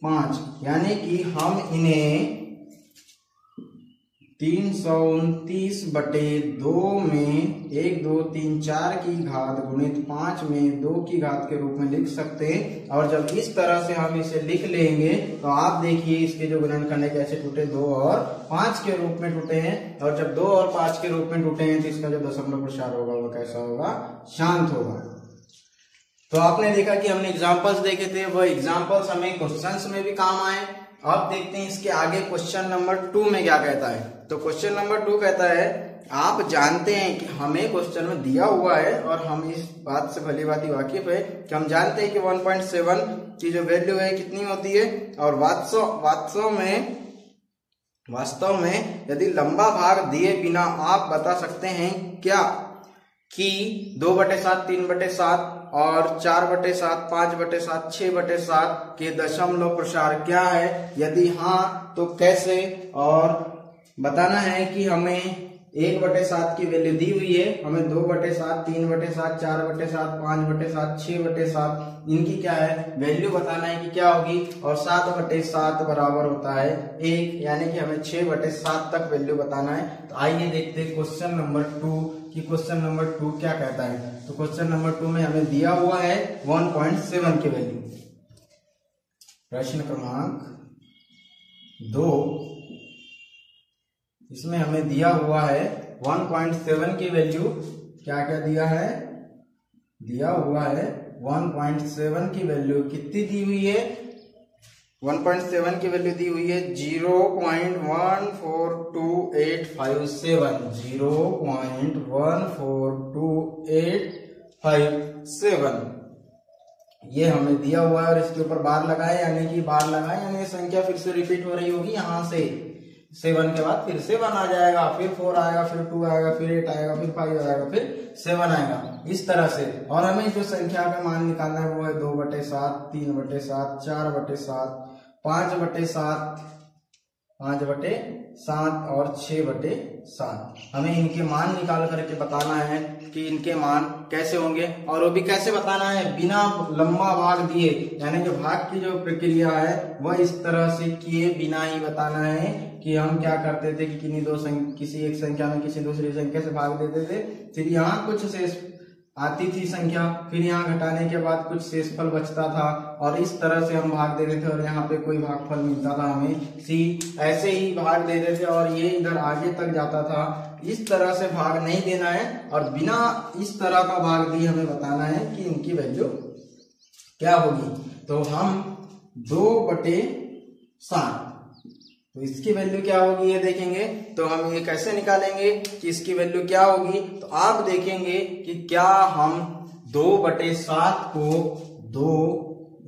5। यानी कि हम इन्हें 329/2 में 1 2 3 4 की घात गुणित 5 में 2 की घात के रूप में लिख सकते हैं। और जब इस तरह से हम इसे लिख लेंगे तो आप देखिए इसके जो गुणनखंड है कैसे टूटे, 2 और 5 के रूप में टूटे हैं। और जब 2 और 5 के रूप में टूटे हैं तो इसका जो दशमलव प्रसार होगा वो कैसा होगा, शांत होगा। तो आपने देखा कि हमने एग्जाम्पल्स देखे थे, वह एग्जाम्पल्स हमें क्वेश्चंस में भी काम आए। अब देखते हैं इसके आगे क्वेश्चन नंबर 2 में क्या कहता है। तो क्वेश्चन नंबर 2 कहता है, आप जानते हैं कि हमें क्वेश्चन में दिया हुआ है और हम इस बात से भली भांति वाकिफ है कि हम जानते हैं कि 1.7 की जो वैल्यू है कितनी होती है, और वास्तव में वास्तव में यदि लंबा भाग दिए बिना आप बता सकते हैं क्या कि 2/7, 3/7 और 4/7, 5/7, 6/7 के दशमलव प्रसार क्या है? यदि हाँ तो कैसे? और बताना है कि हमें 1/7 की वैल्यू दी हुई है, हमें 2/7, 3/7, 4/7, 5/7, 6/7 इनकी क्या है वैल्यू बताना है कि क्या होगी। और 7/7 बराबर होता है 1, यानी कि हमें 6/7 तक वैल्यू बताना है। तो आइए देखते हैं क्वेश्चन नंबर 2 कि क्वेश्चन नंबर 2 क्या कहता है। तो क्वेश्चन नंबर 2 में हमें दिया हुआ है 1.7 की वैल्यू। प्रश्न क्रमांक 2, इसमें हमें दिया हुआ है 1.7 की वैल्यू। क्या क्या दिया है? दिया हुआ है 1.7 की वैल्यू कितनी दी हुई है? 1.7 की वैल्यू दी हुई है 0.142857, 0.142857 ये हमें दिया हुआ है। और इसके ऊपर बार लगाए, यानी कि बार लगाए यानी संख्या फिर से रिपीट हो रही होगी। यहाँ से 7 के बाद फिर से 1 आ जाएगा, फिर 4 आएगा, फिर 2 आएगा, फिर 8 आएगा, फिर 5 आएगा, फिर 7 आएगा, इस तरह से। और हमें जो संख्या का मान निकालना है वो है 2/7, 3/7, 4/7, 5/7, 5/7 और 6/7। हमें इनके मान निकाल करके बताना है कि इनके मान कैसे होंगे। और वो भी कैसे बताना है? बिना लंबा भाग दिए, यानी कि भाग की जो प्रक्रिया है वह इस तरह से किए बिना ही बताना है कि हम क्या करते थे कि किसी एक संख्या में किसी दूसरी संख्या से भाग देते थे, फिर यहाँ कुछ शेष आती थी संख्या, फिर यहाँ घटाने के बाद कुछ शेषफल बचता था और इस तरह से हम भाग देते थे और यहाँ पे कोई भागफल मिलता था हमें सी। ऐसे ही भाग देते थे और ये इधर आगे तक जाता था। इस तरह से भाग नहीं देना है और बिना इस तरह का भाग दिए हमें बताना है कि इनकी वैल्यू क्या होगी। तो हम 2/7, तो इसकी वैल्यू क्या होगी ये देखेंगे। तो हम ये कैसे निकालेंगे कि इसकी वैल्यू क्या होगी? तो आप देखेंगे कि क्या हम 2/7 को 2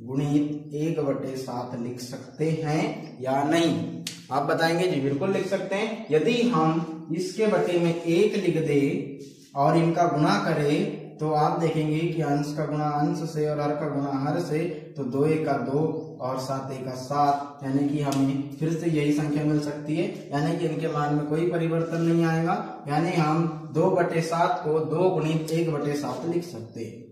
गुणित 1/7 लिख सकते हैं या नहीं? आप बताएंगे जी बिल्कुल लिख सकते हैं। यदि हम इसके बटे में 1 लिख दे और इनका गुणा करें तो आप देखेंगे कि अंश का गुणा अंश से और हर का गुणा हर से, तो 2 × 2 और 7 × 7, यानी कि हमें फिर से यही संख्या मिल सकती है, यानी कि इनके मान में कोई परिवर्तन नहीं आएगा। यानी हम 2/7 को 2 गुणित 1/7 लिख सकते हैं,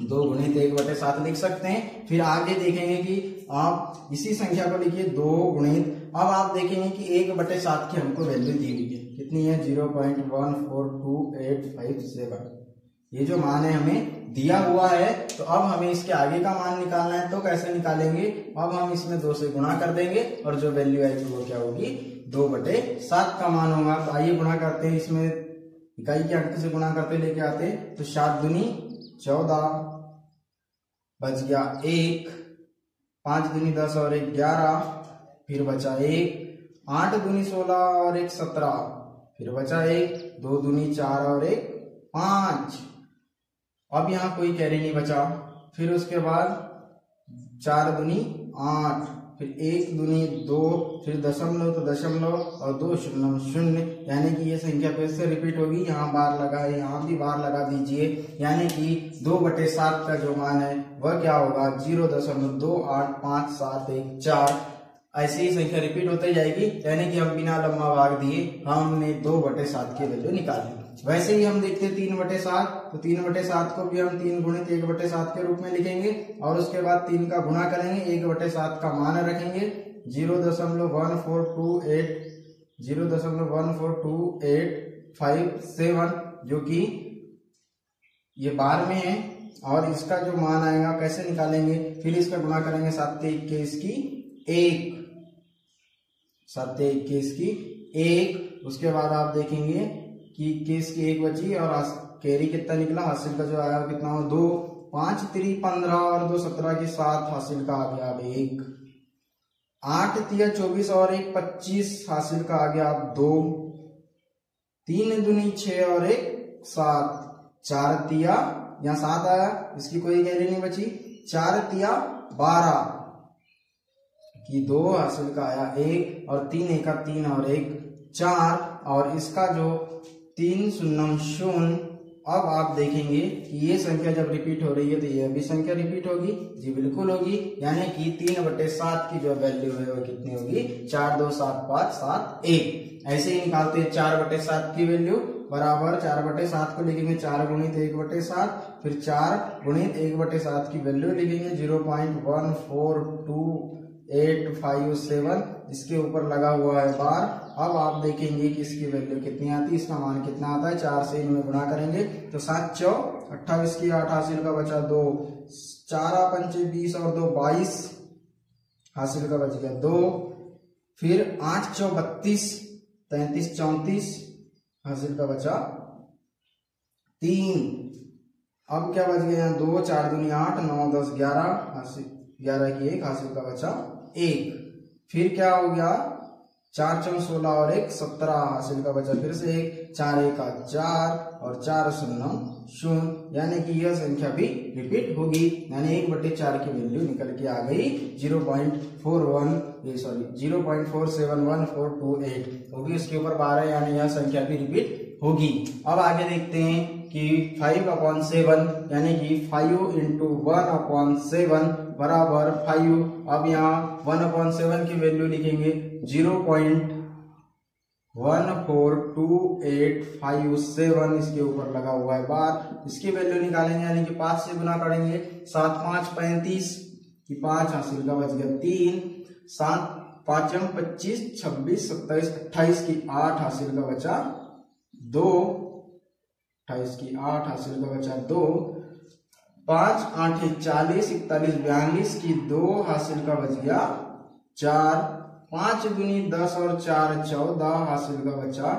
2 गुणित 1/7 लिख सकते हैं। फिर आगे देखेंगे कि आप इसी संख्या को लिखिए 2 गुणित, अब आप देखेंगे कि 1/7 की हमको वैल्यू दी हुई है, कितनी है? 0.142857। ये जो मान है हमें दिया हुआ है। तो अब हमें इसके आगे का मान निकालना है, तो कैसे निकालेंगे? अब हम इसमें 2 से गुणा कर देंगे और जो वैल्यू आएगी वो क्या होगी? 2/7 का मान होगा। तो आइए गुणा करते हैं, इसमें इकाई के अंक से गुणा करते लेके आते। तो 7 दूनी 14, बच गया 1, 5 दूनी 10 और 1 11, फिर बचा 1, 8 दूनी 16 और 1 17, फिर बचा 1, 2 दूनी 4 और 1 5। अब यहाँ कोई कैरी नहीं बचा। फिर उसके बाद 4 दूनी 8, फिर 1 दूनी 2, फिर दशमलव तो दशमलव और 2 शून्य 0, यानी कि ये संख्या फिर से रिपीट होगी। यहाँ बार लगा है, यहाँ भी बार लगा दीजिए, यानी कि 2/7 का जो मान है वह क्या होगा? 0.285714। ऐसी ही संख्या रिपीट होते जाएगी, यानी कि हम बिना लंबा भाग दिए हमने 2/7 की वैल्यू निकाली। वैसे ही हम देखते हैं 3/7, तो 3/7 को भी हम 3 गुणित 1/7 के रूप में लिखेंगे और उसके बाद 3 का गुणा करेंगे, 1/7 का मान रखेंगे 0.142857, जो कि ये बार में है। और इसका जो मान आएगा कैसे निकालेंगे? फिर इसका गुणा करेंगे 7 × 21 की 1, 7 × 21 की 1। उसके बाद आप देखेंगे कि 21 की 1 बची और कैरी कितना निकला? हासिल का जो आया कितना हो? 2, 5 × 3 15 और 2 17 की 7, हासिल का आ गया अब 1, 8 × 3 24 और 1 25, हासिल का आ गया अब 2, 3 दूनी 6 और 1 7, 4 तिया यहाँ 7 आया, इसकी कोई कैरी नहीं बची, 4 तिया 12, कि 2 हासिल का आया 1 और 3 एका 3 और 1 4 और इसका जो 3 शून्यम शून्य। अब आप देखेंगे कि ये संख्या जब रिपीट हो रही है तो ये भी संख्या रिपीट होगी, जी बिल्कुल होगी, यानी कि 3/7 की जो वैल्यू है वो कितनी होगी 4 2 7 5 7 1। ऐसे ही निकालते हैं 4/7 की वैल्यू बराबर 4/7 को लिखेंगे 4 गुणित 1/7, फिर 4 गुणित 1/7 की वैल्यू लिखेंगे 0.1428557, इसके ऊपर लगा हुआ है बार। अब आप देखेंगे कि इसकी वैल्यू कितनी आती है, इसका मान कितना आता है, 4 से इनमें गुणा करेंगे तो 7 चौक 28 की 8 हासिल का बचा 2, 4 पंचे 20 और 2 22 हासिल का बच गया 2, फिर 8 चौक 32, 33 34 हासिल का बचा 3। अब क्या बच गया 2, 4 दूनी 8, 9 10 11 हासिल 11 की 1 हासिल का बचा 1। फिर क्या हो गया 4 चौक 16 और 1 17 हासिल का बचा फिर से 1, 4 1 4 और 4 शून्य शून्य, यानी कि यह संख्या भी रिपीट होगी, यानी 1/4 की वैल्यू निकल के आ गई 0.471428 होगी, उसके ऊपर 12, यानी यह संख्या भी रिपीट होगी। अब आगे देखते हैं कि 5/7 यानी कि 5 इंटू 1/7 बराबर 5। अब यहाँ 1/7 की वैल्यू लिखेंगे 0.142857, इसके ऊपर लगा हुआ है बार, इसकी वैल्यू निकालेंगे यानी कि 5 से गुना करेंगे 7 5 35 की 5 हासिल का बच गया 3, 7 5 25 26 27 28 की 8 हासिल का बचा 2, 28 की 8 हासिल का बचा 2, 5 8 40 41 42 की 2 हासिल का बच गया 4, 5 दूनी 10 और 4 14 हासिल का बचा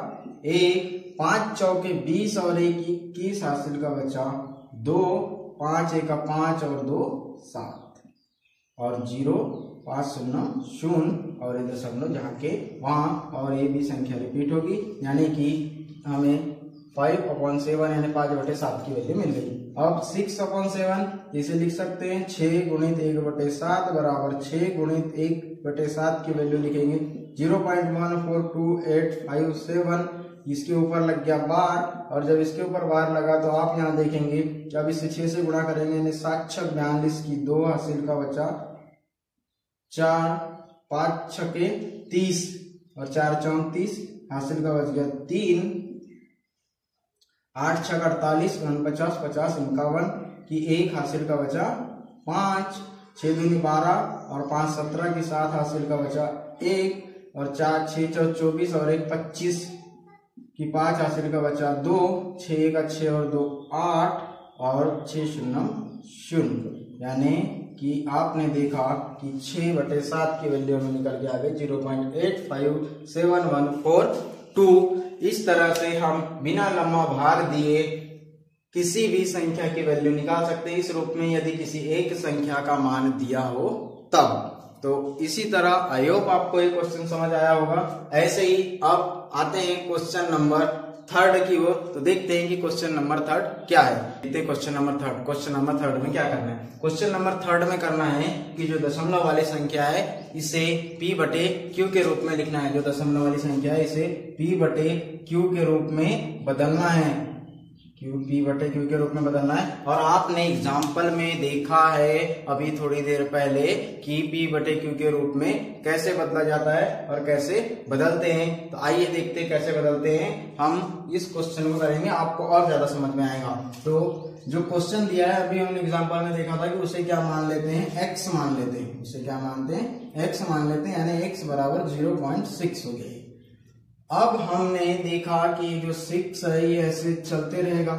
1, 5 चौके 20 और 1 21 हासिल का बचा 2, 5 1 5 और 2 7 और 0 5 शून्य शून्य और 1 दशमलव जहाँ के वहां, और ये भी संख्या रिपीट होगी, यानी कि हमें 5/7 यानी 5/7 की वैल्यू मिल गई। अब 6/7 इसे लिख सकते हैं 6 गुणित 1/7 बराबर 6 गुणित 1/7 की वैल्यू लिखेंगे 0.142857, इसके ऊपर लग गया बार, और जब इसके ऊपर बार लगा तो आप यहाँ देखेंगे कि अब इसे 6 से गुणा करेंगे यानी 7 6 42 की 2 हासिल का बचा 4, 5 6 30 और 4 34 हासिल का बच गया 3, 8 6 48 49 50 51 की 1 हासिल का बचा 5, 6 दूनी 12 और 5 17 की 7 हासिल का बचा 1, और 4 6 4 24 और 1 25 की 5 हासिल का बचा 2, 6 1 6 और 2 8 और 6 शून्य शून्य, यानी कि आपने देखा कि 6/7 की वैल्यू में निकल के आ गई 0.857142। इस तरह से हम बिना लम्बा भाग दिए किसी भी संख्या की वैल्यू निकाल सकते हैं, इस रूप में यदि किसी एक संख्या का मान दिया हो तब। तो इसी तरह आई होप आपको ये क्वेश्चन समझ आया होगा। ऐसे ही अब आते हैं क्वेश्चन नंबर 3 की ओर, तो देखते हैं कि क्वेश्चन नंबर 3 क्या है। देखते हैं क्वेश्चन नंबर 3। क्वेश्चन नंबर 3 में क्या करना है, क्वेश्चन नंबर 3 में करना है कि जो दशमलव वाली संख्या है इसे p/q के रूप में लिखना है। जो दशमलव वाली संख्या है इसे p/q के रूप में बदलना है, p/q के रूप में बदलना है। और आपने एग्जाम्पल में देखा है अभी थोड़ी देर पहले कि p/q के रूप में कैसे बदला जाता है और कैसे बदलते हैं। तो आइए देखते हैं कैसे बदलते हैं। हम इस क्वेश्चन को करेंगे, आपको और ज्यादा समझ में आएगा। तो जो क्वेश्चन दिया है अभी हमने एग्जाम्पल में देखा था कि उसे क्या मान लेते हैं, x मान लेते हैं। उसे क्या मानते हैं, x मान लेते हैं, यानी x बराबर 0.6 हो गई। अब हमने देखा कि जो 6 है ये ऐसे चलते रहेगा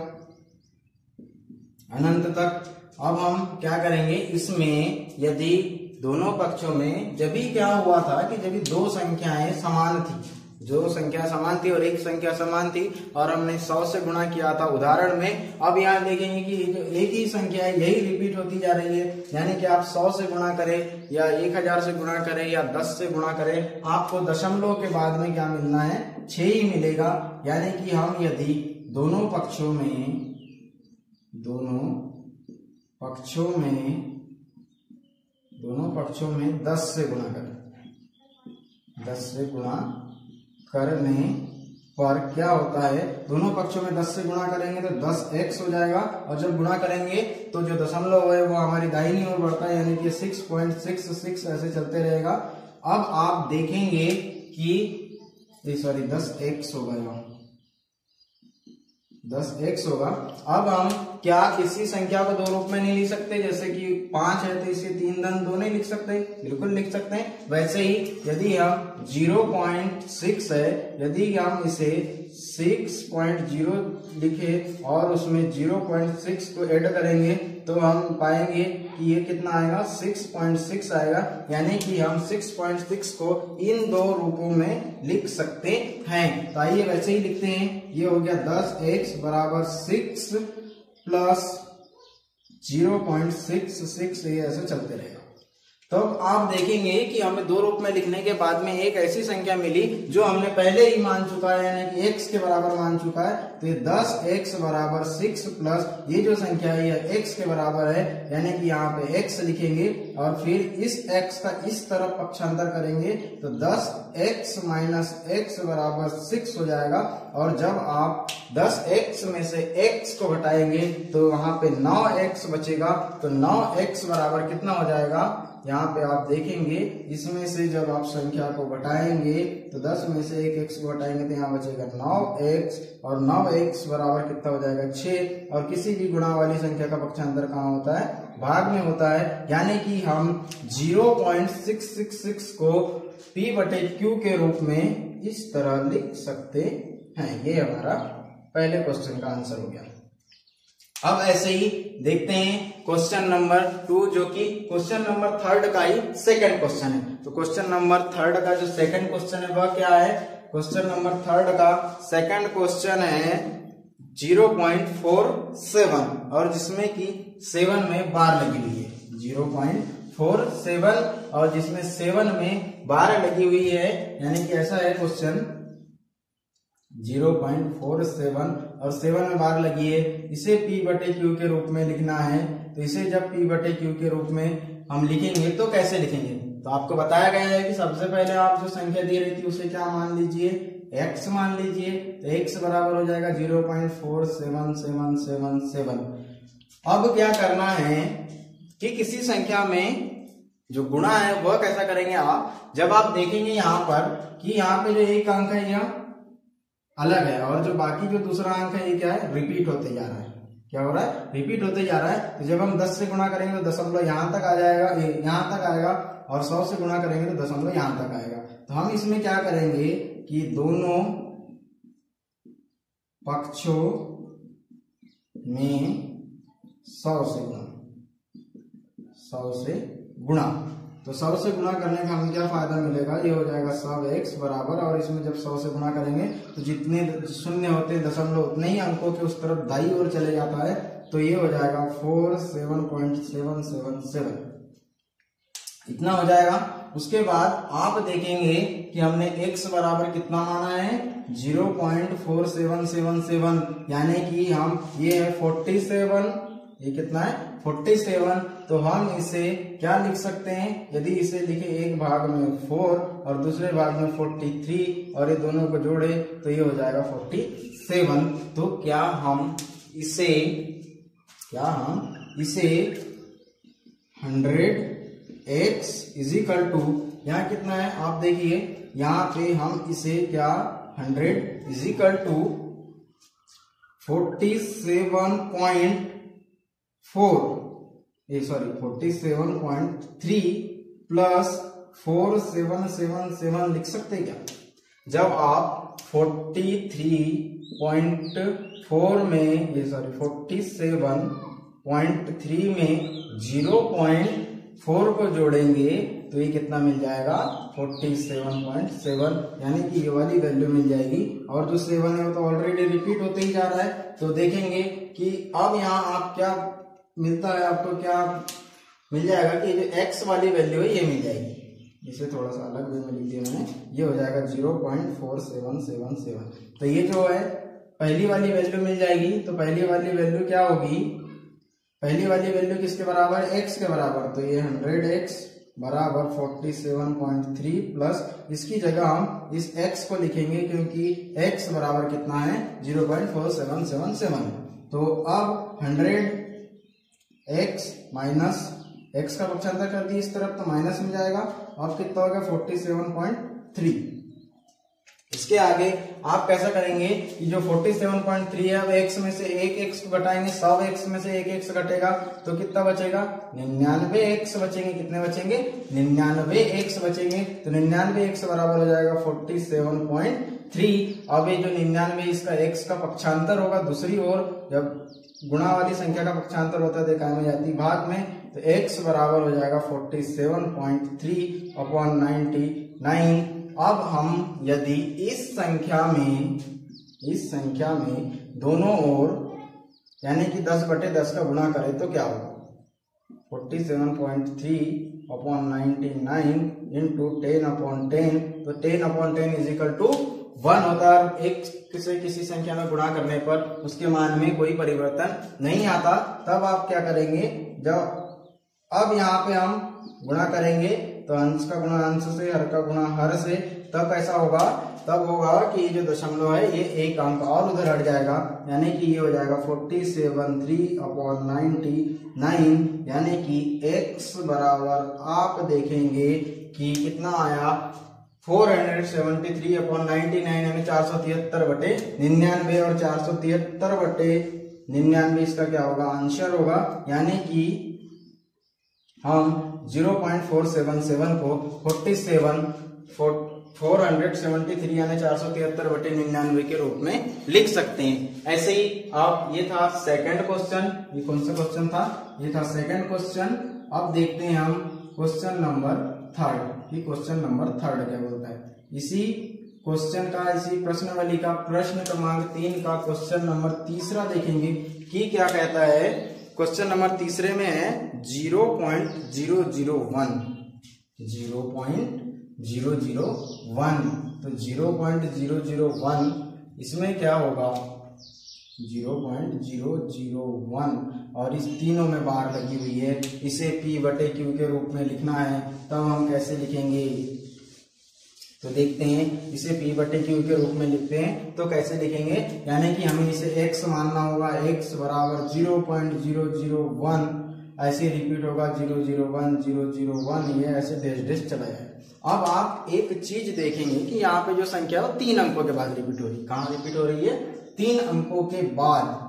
अनंत तक। अब हम क्या करेंगे, इसमें यदि दोनों पक्षों में जब ही क्या हुआ था कि जब दो संख्याएं समान थी, जो संख्या समान थी और एक संख्या समान थी और हमने 100 से गुणा किया था उदाहरण में। अब यहाँ देखेंगे कि जो एक ही संख्या है यही रिपीट होती जा रही है, यानी कि आप 100 से गुणा करें या 1000 से गुणा करें या 10 से गुणा करें, आपको दशमलव के बाद में क्या मिलना है, 6 ही मिलेगा। यानी कि हम यदि दोनों पक्षों में 10 से गुणा करें, 10 से गुणा करने पर क्या होता है, दोनों पक्षों में 10 से गुणा करेंगे तो 10x हो जाएगा, और जब गुणा करेंगे तो जो दशमलव है वो हमारी दाहिनी ओर बढ़ता है, यानी कि 6.66 ऐसे चलते रहेगा। अब आप देखेंगे कि सॉरी 10x होगा, 10x होगा। अब हम क्या किसी संख्या को दो रूप में नहीं लिख सकते, जैसे कि 5 है तो इसे 3 धन 2 नहीं लिख सकते, बिल्कुल लिख सकते हैं। वैसे ही यदि हम 0.6 है, यदि हम इसे 6.0 लिखे और उसमें 0.6 को ऐड करेंगे तो हम पाएंगे कि ये कितना आएगा, 6.6 आएगा, यानी कि हम 6.6 को इन दो रूपों में लिख सकते हैं। तो आइए वैसे ही लिखते हैं। ये हो गया 10x बराबर 6 प्लस 0.66, ये ऐसे चलते रहेगा। तो आप देखेंगे कि हमें दो रूप में लिखने के बाद में एक ऐसी संख्या मिली जो हमने पहले ही मान चुका है, यानी कि x के बराबर मान चुका है। तो ये 10x बराबर 6 प्लस ये जो संख्या है ये x के बराबर है, यानी कि यहाँ पे x लिखेंगे और फिर इस x का इस तरफ पक्षांतर करेंगे तो 10x माइनस x बराबर 6 हो जाएगा। और जब आप 10x में से x को घटाएंगे तो वहां पे 9x बचेगा। तो 9x बराबर कितना हो जाएगा, यहाँ पे आप देखेंगे इसमें से जब आप संख्या को घटाएंगे तो 10 में से एक x को घटाएंगे तो यहाँ बचेगा 9x, और 9x बराबर कितना हो जाएगा 6। और किसी भी गुणा वाली संख्या का पक्षांतर कहाँ होता है, भाग में होता है, यानी कि हम 0.666 को p बटे q के रूप में इस तरह लिख सकते हैं। ये हमारा पहले क्वेश्चन का आंसर हो गया। अब ऐसे ही देखते हैं क्वेश्चन नंबर 2, जो कि क्वेश्चन नंबर 3 का ही सेकंड क्वेश्चन है। तो क्वेश्चन नंबर 3 का जो सेकंड क्वेश्चन है वह क्या है, क्वेश्चन नंबर 3 का सेकंड क्वेश्चन है 0.47, और जिसमें कि 7 में बार लगी हुई है। 0.47 और जिसमें 7 में बार लगी हुई है, यानी कि ऐसा है क्वेश्चन 0.47 और 7 में बार लगी है। इसे p बटे q के रूप में लिखना है। तो इसे जब p बटे q के रूप में हम लिखेंगे तो कैसे लिखेंगे, तो आपको बताया गया है कि सबसे पहले आप जो संख्या दी रही थी उसे क्या मान लीजिए, x मान लीजिए। तो x बराबर हो जाएगा 0.47777। अब क्या करना है कि किसी संख्या में जो गुणा है वह कैसा करेंगे आप, जब आप देखेंगे यहाँ पर कि यहाँ पे जो एक अंक है यह अलग है और जो बाकी जो दूसरा अंक है ये क्या है, रिपीट होते जा रहा है। क्या हो रहा है, रिपीट होते जा रहा है। तो जब हम 10 से गुणा करेंगे तो दशमलव यहाँ तक आ जाएगा, यहाँ तक आएगा, और 100 से गुणा करेंगे तो दशमलव यहाँ तक आएगा। तो हम इसमें क्या करेंगे कि दोनों पक्षों में 100 से गुणा। तो 100 से गुणा करने का हमें क्या फायदा मिलेगा, ये हो जाएगा सब x बराबर, और इसमें जब 100 से गुणा करेंगे तो जितने शून्य होते हैं दशमलव उतने ही अंकों के उस तरफ दाईं ओर चले जाता है। तो ये हो जाएगा 47.777, इतना हो जाएगा। उसके बाद आप देखेंगे कि हमने x बराबर कितना माना है, 0.4777, यानी कि हम ये है 47, ये कितना है 47। तो हम इसे क्या लिख सकते हैं, यदि इसे लिखे एक भाग में 4 और दूसरे भाग में 43 और ये दोनों को जोड़े तो ये हो जाएगा 47। तो क्या हम इसे 100x इजिकल टू, यहाँ कितना है आप देखिए, यहाँ पे हम इसे क्या 100 इजिकल टू 47.3 प्लस 4777 लिख सकते क्या। जब आप 47.3 में 0.4 को जोड़ेंगे तो ये कितना मिल जाएगा 47.7, यानी कि ये वाली वैल्यू मिल जाएगी। और जो 7 है वो तो ऑलरेडी रिपीट होते ही जा रहा है। तो देखेंगे कि अब यहाँ आप क्या मिलता है, आपको क्या मिल जाएगा कि जो x वाली वैल्यू है ये मिल जाएगी। इसे थोड़ा सा अलग वे में लिख दिया मैंने, ये हो जाएगा 0.4777। तो ये जो है पहली वाली वैल्यू मिल जाएगी। तो पहली वाली वैल्यू क्या होगी, पहली वाली वैल्यू किसके बराबर है, x के बराबर। तो ये 100x बराबर 47.3 प्लस इसकी जगह हम इस x को लिखेंगे क्योंकि x बराबर कितना है 0.4777। तो अब 100x माइनस x का पक्षांतर कर दिए इस तरफ तो माइनस में जाएगा। अब कितना हो गया 47.3। इसके आगे आप कैसा करेंगे कि जो 47.3 है अब x में से एक x को घटाएंगे, सब x में से एक x घटेगा तो कितना बचेगा 99x बचेंगे। कितने बचेंगे 99x बचेंगे। तो 99x बराबर हो जाएगा 47.3। अब ये जो 99 इसका x का पक्षांतर होगा दूसरी ओर, जब गुणा वाली संख्या का पक्षांतर होता है तो इकाई में जाती है भाग में, तो x बराबर हो जाएगा 47.3 अपॉन 99। अब हम यदि इस संख्या में दोनों ओर यानी कि 10/10 का गुणा करें तो क्या होगा 47.3 अपॉन 99 इंटू 10/10। तो 10/10 इज इक्वल टू 1 होता है। एक से किसी संख्या में गुणा करने पर उसके मान में कोई परिवर्तन नहीं आता। तब आप क्या करेंगे, जब अब यहाँ पे हम गुणा करेंगे तो अंश का गुणा अंश से, हर का गुणा हर से, तब कैसा होगा, तब होगा कि ये जो दशमलव है ये एक अंक और उधर हट जाएगा, यानी कि ये हो जाएगा 47.3 अपॉन 99, यानी कि x बराबर आप देखेंगे कि कितना आया 473 अपॉन 99 यानी 473/99 और 473/99 इसका क्या होगा आंसर होगा। यानी कि हम 0.477 को 473 यानी 473/99 के रूप में लिख सकते हैं। ऐसे ही अब ये था सेकंड क्वेश्चन। ये कौन सा क्वेश्चन था, ये था सेकंड क्वेश्चन। अब देखते हैं हम क्वेश्चन नंबर थर्ड। ये क्वेश्चन नंबर थर्ड क्या बोलता है, इसी क्वेश्चन का, इसी प्रश्नावली का प्रश्न क्रमांक 3 का क्वेश्चन नंबर तीसरा देखेंगे कि क्या कहता है। क्वेश्चन नंबर तीसरे में है 0.001 तो 0.001 इसमें क्या होगा 0.001 और इस तीनों में बार लगी हुई है, इसे P/Q के रूप में लिखना है। तब हम कैसे लिखेंगे तो देखते हैं, इसे P/Q के रूप में लिखते हैं तो कैसे लिखेंगे, यानी कि हमें इसे x मानना होगा, x बराबर 0.001 ऐसे रिपीट होगा 001 ये ऐसे डैश चला जाएगा। अब आप एक चीज देखेंगे कि यहाँ पे जो संख्या है वो 3 अंकों के बाद रिपीट हो रही है। कहाँ रिपीट हो रही है 3 अंकों के बाद।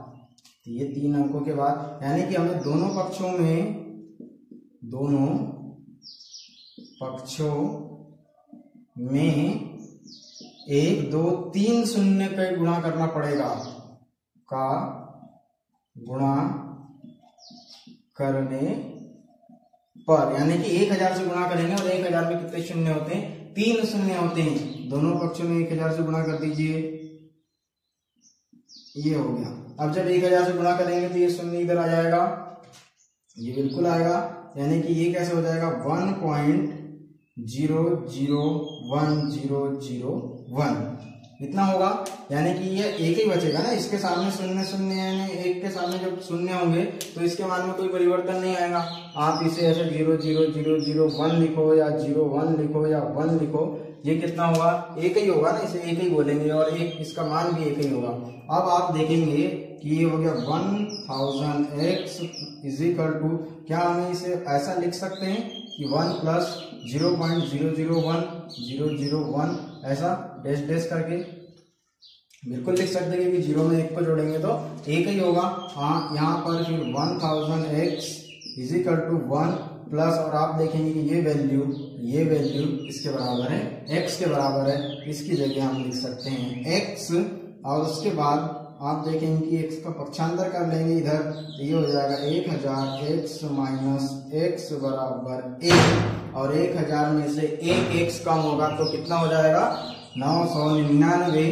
ये 3 अंकों के बाद यानी कि हमें दोनों पक्षों में 1 2 3 शून्य का गुणा करना पड़ेगा, का गुणा करने पर, यानी कि 1000 से गुणा करेंगे और 1000 में कितने शून्य होते हैं 3 शून्य होते हैं। दोनों पक्षों में 1000 से गुणा कर दीजिए, ये हो गया। अब जब 1000 से गुणा करेंगे तो ये शून्य इधर आ जाएगा, ये बिल्कुल आएगा, यानी कि ये कैसे हो जाएगा 1.001001 इतना होगा। यानी कि ये एक ही बचेगा ना, इसके सामने शून्य यानी एक के सामने जब शून्य होंगे तो इसके मान में कोई परिवर्तन नहीं आएगा। आप इसे ऐसे 0.0001 लिखो या 01 लिखो या 1 लिखो, ये कितना होगा एक ही होगा ना, इसे एक ही बोलेंगे और एक इसका मान भी एक ही होगा। अब आप देखेंगे कि ये हो गया 1000x इज इक्वल टू, क्या हमें इसे ऐसा लिख सकते हैं कि 1 प्लस 0.001 ऐसा डैश करके बिल्कुल लिख सकते हैं, क्योंकि 0 में 1 को जोड़ेंगे तो एक ही होगा। हाँ, यहाँ पर फिर 1000x is equal to 1 plus, और आप देखेंगे कि ये वैल्यू इसके बराबर है, x के बराबर है, इसकी जगह हम लिख सकते हैं x, और उसके बाद आप देखेंगे कि x का पक्षांतर कर लेंगे इधर, तो ये हो जाएगा 1000x माइनस x बराबर 1, और 1000 में से एक x कम होगा तो कितना हो जाएगा 999,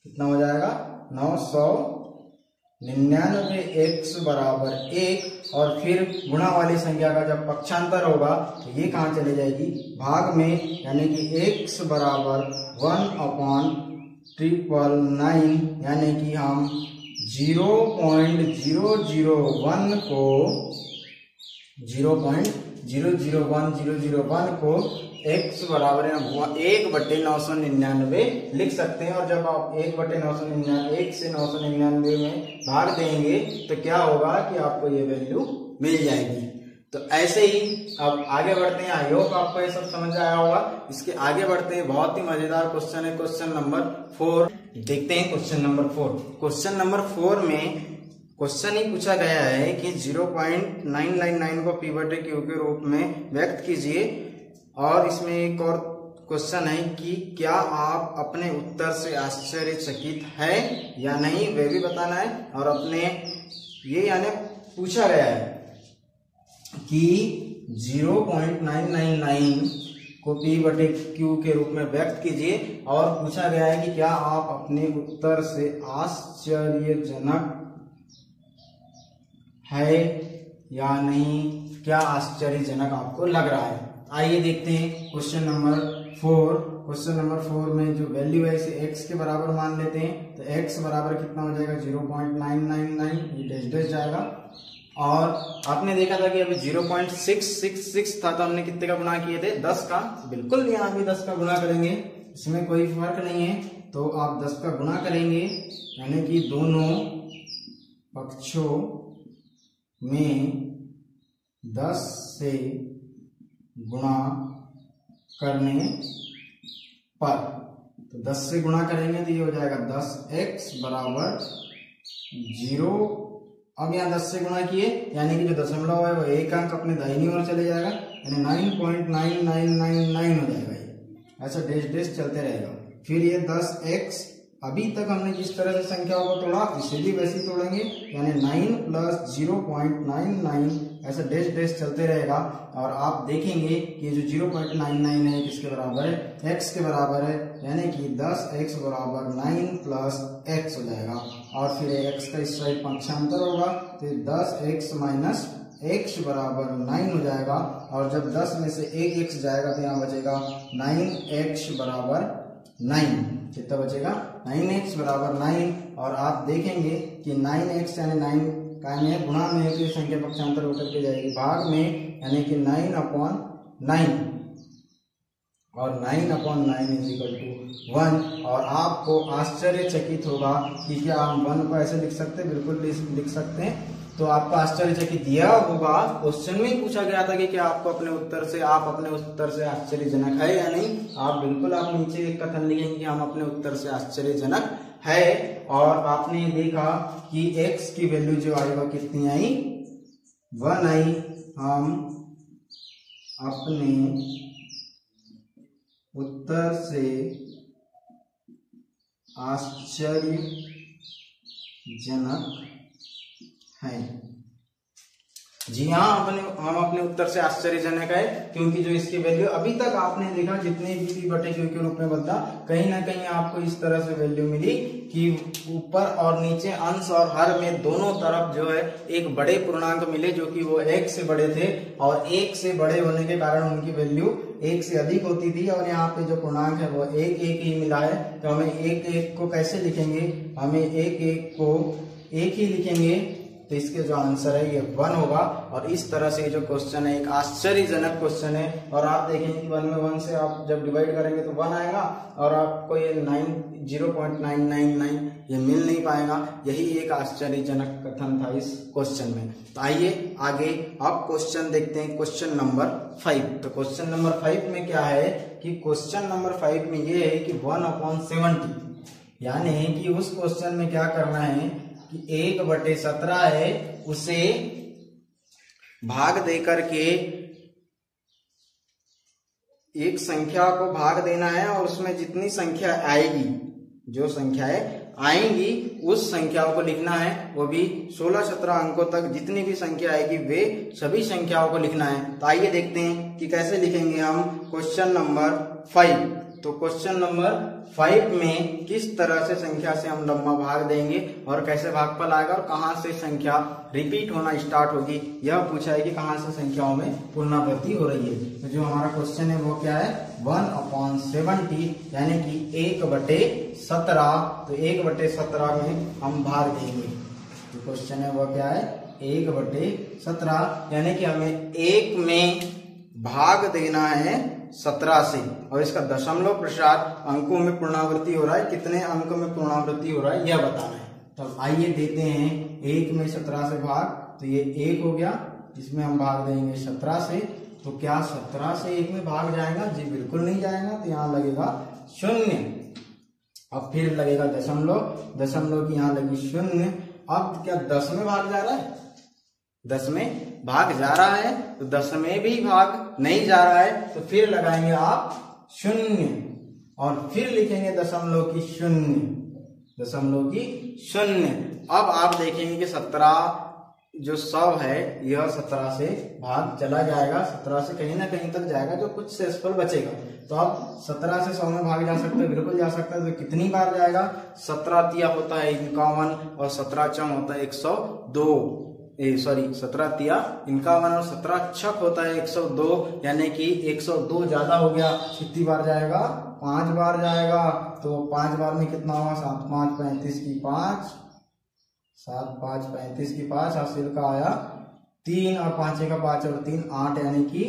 कितना हो जाएगा 999x बराबर 1, और फिर गुणा वाली संख्या का जब पक्षांतर होगा तो ये कहाँ चले जाएगी भाग में, यानी कि x बराबर 1/999, यानी कि हम 0.001 को 001 को x बराबर 1/999 लिख सकते हैं। और जब आप 1/999 1 से 999 में भाग देंगे तो क्या होगा कि आपको ये वैल्यू मिल जाएगी। तो ऐसे ही अब आगे बढ़ते हैं। आई होप आपको ये सब समझ आया होगा। इसके आगे बढ़ते हैं, बहुत ही मजेदार क्वेश्चन है, क्वेश्चन नंबर 4। देखते हैं क्वेश्चन नंबर 4। क्वेश्चन नंबर 4 में क्वेश्चन ही पूछा गया है कि 0.999 को p/q के रूप में व्यक्त कीजिए। और इसमें एक और क्वेश्चन है कि क्या आप अपने उत्तर से आश्चर्यचकित है या नहीं, वे भी बताना है। और अपने ये यानी पूछा गया है कि 0.999 को p/q के रूप में व्यक्त कीजिए। और पूछा गया है कि क्या आप अपने उत्तर से आश्चर्यजनक है या नहीं, क्या आश्चर्यजनक आपको लग रहा है। आइए देखते हैं क्वेश्चन नंबर 4। क्वेश्चन नंबर 4 में जो वैल्यू है इसे x के बराबर मान लेते हैं। तो x बराबर कितना हो जाएगा 0.999, ये डैश डैश जाएगा। और आपने देखा था कि अभी 0.666 था, तो हमने कितने का गुणा किए थे 10 का। बिल्कुल यहाँ भी 10 का गुणा करेंगे, इसमें कोई फर्क नहीं है। तो आप 10 का गुणा करेंगे यानी कि दोनों पक्षों में 10 से गुणा करने पर, तो 10 से गुणा करेंगे तो ये हो जाएगा 10x बराबर 0। अब यहाँ 10 से गुणा किए यानी कि जो दशमलव है वो एक अंक अपने दाहिनी ओर चले जाएगा, यानी 9.9999 हो जाएगा। ये ऐसा डैश डैश चलते रहेगा। फिर ये 10x, अभी तक हमने जिस तरह से संख्याओं को तोड़ा इसे भी वैसे ही तोड़ेंगे, यानी 9 + 0.99 ऐसा डैश डैश चलते रहेगा। और आप देखेंगे कि जो 0.99 है किसके बराबर है, x के बराबर है, यानी कि 10x बराबर 9 + x हो जाएगा। और फिर x का इस साइड पक्षांतर होगा तो 10x - x बराबर 9 हो जाएगा। और जब 10 में से एक x जाएगा तो यहाँ बचेगा 9x बराबर 9। कितना बचेगा 9x बराबर 9। और आप देखेंगे कि 9x यानी 9 का गुणा में है, संख्या पक्षांतर होकर के जाएगी भाग में, यानी कि 9/9 और 9/9 = 1। और आपको आश्चर्यचकित होगा कि क्या हम 1 को ऐसे लिख सकते हैं, बिल्कुल लिख सकते हैं। तो आपको आश्चर्यचकित दिया होगा, क्वेश्चन में ही पूछा गया था कि क्या आपको अपने उत्तर से आश्चर्यजनक है या नहीं। आप बिल्कुल आप नीचे एक कथन लिखेंगे कि हम अपने उत्तर से आश्चर्यजनक है। और आपने देखा कि x की वैल्यू जो आई वह कितनी आई, 1 आई। हम अपने उत्तर से आश्चर्यजनक है। जी हाँ, हम अपने उत्तर से आश्चर्यजनक है, क्योंकि जो इसकी वैल्यू अभी तक आपने देखा जितने भी p/q के रूप में बदला, कहीं ना कहीं आपको इस तरह से वैल्यू मिली कि ऊपर और नीचे अंश और हर में दोनों तरफ जो है एक बड़े पूर्णांक मिले, जो कि वो 1 से बड़े थे। और 1 से बड़े होने के कारण उनकी वैल्यू 1 से अधिक होती थी। और यहाँ पे जो पूर्णांक है वो 1 ही मिला है। तो हमें 1 को कैसे लिखेंगे, हमें 1 को 1 ही लिखेंगे। तो इसके जो आंसर है ये 1 होगा। और इस तरह से जो क्वेश्चन है एक आश्चर्यजनक क्वेश्चन है। और आप देखेंगे कि 1 में 1 से आप जब डिवाइड करेंगे तो 1 आएगा, और आपको ये 0.999 ये मिल नहीं पाएगा। यही एक आश्चर्यजनक कथन था इस क्वेश्चन में। तो आइए आगे आप क्वेश्चन देखते हैं, क्वेश्चन नंबर 5। तो क्वेश्चन नंबर 5 में क्या है कि क्वेश्चन नंबर 5 में ये है कि 1/70, यानी कि उस क्वेश्चन में क्या करना है कि 1/17 है उसे भाग देकर के एक संख्या को भाग देना है। और उसमें जितनी संख्या आएगी, जो संख्याएं आएंगी उस संख्याओं को लिखना है, वो भी 16-17 अंकों तक जितनी भी संख्या आएगी वे सभी संख्याओं को लिखना है। तो आइए देखते हैं कि कैसे लिखेंगे हम क्वेश्चन नंबर 5। तो क्वेश्चन नंबर 5 में किस तरह से संख्या से हम लंबा भाग देंगे और कैसे भागफल आएगा और कहां से संख्या रिपीट होना स्टार्ट होगी, यह पूछा है कि कहां से संख्याओं में पुनरावृत्ति हो रही है। तो जो हमारा क्वेश्चन है वो क्या है, 1/70 यानी कि 1/17। तो 1/17 में हम भाग देंगे। तो क्वेश्चन है वो क्या है, 1/17, यानी कि हमें 1 में भाग देना है 17 से, और इसका दशमलव प्रसाद अंकों में पूर्णावृत्ति हो रहा है, कितने अंक में पूर्णावृत्ति हो रहा है यह बताना है। तो आइए देते हैं 1 में 17 से भाग, तो ये 1 हो गया, इसमें हम भाग देंगे 17 से, तो क्या 17 से 1 में भाग जाएगा? जी बिल्कुल नहीं जाएगा, तो यहाँ लगेगा 0। अब फिर लगेगा दशमलव की यहाँ लगी 0। अब क्या 10 में भाग जा रहा है? 10 में भाग जा रहा है, तो 10 में भी भाग नहीं जा रहा है, तो फिर लगाएंगे आप 0 और फिर लिखेंगे दशमलव की 0। अब आप देखेंगे कि 17 जो 100 है यह 17 से भाग चला जाएगा, 17 से कहीं ना कहीं तक जाएगा, जो कुछ शेषफल बचेगा। तो अब 17 से 100 में भाग जा सकते हैं, बिल्कुल जा सकता है। तो कितनी बार जाएगा? 17 तिया होता है 51 और 17 चम होता है 102। 17 तिया 51 और 17 छक होता है 102, यानी कि 102 ज्यादा हो गया। कितनी बार जाएगा? 5 बार जाएगा। तो 5 बार में कितना होगा? 7 5 35 की 5, 7 5 35 की 5, हासिल का आया 3 और 5 का 5 और 3 8, यानी कि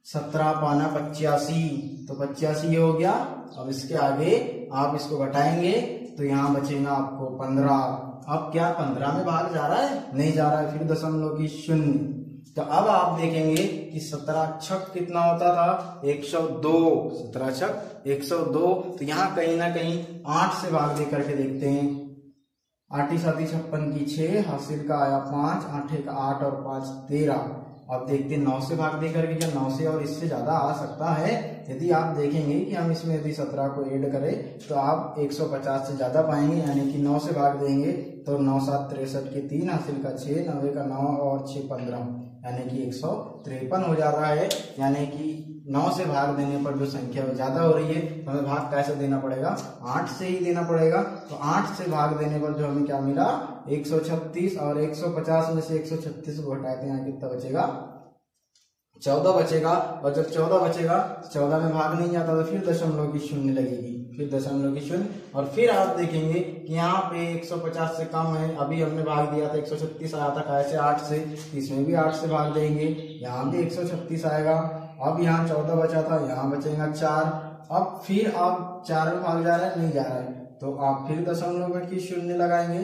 17 पाना 85, तो 85 ये हो गया। अब इसके आगे आप इसको घटाएंगे तो यहाँ बचेगा आपको 15। अब क्या 15 में भाग जा रहा है? नहीं जा रहा है, फिर दशमलव की 0। तो अब आप देखेंगे कि 17 छक कितना होता था? 102। 17 छक 102, तो यहाँ कहीं ना कहीं 8 से भाग दे करके देखते हैं। 8 7 56 की 6, हासिल का आया 5, 8 1 8 और 5 13। अब देखते हैं 9 से भाग दे करके, क्या 9 से और इससे ज्यादा आ सकता है? यदि आप देखेंगे कि हम इसमें यदि 17 को ऐड करें तो आप 150 से ज्यादा पाएंगे, यानी कि 9 से भाग देंगे तो 9 7 63 की 3, हासिल का 6, 90 का 9 और 6 15, यानी कि 153 हो जा रहा है। यानी कि 9 से भाग देने पर जो संख्या ज्यादा हो रही है, तो हमें भाग कैसे देना पड़ेगा? 8 से ही देना पड़ेगा। तो 8 से भाग देने पर जो हमें क्या मिला? 136, और 150 में से 136 को हटाते हैं, कितना बचेगा? 14 बचेगा। और जब 14 बचेगा, 14 में भाग नहीं जाता, तो फिर दशमलव की 0 लगेगी, फिर दशमलव की 0। और फिर आप देखेंगे कि यहाँ पे 150 से कम है, अभी हमने भाग दिया था 136 आया था, कैसे? 8 से, इसमें भी 8 से भाग देंगे, यहाँ भी 136 आएगा। अब यहाँ 14 बचा था, यहाँ बचेगा 4। अब फिर आप 4 में भाग जा रहा है? नहीं जा रहा है, तो आप फिर दशमलव की 0 लगाएंगे,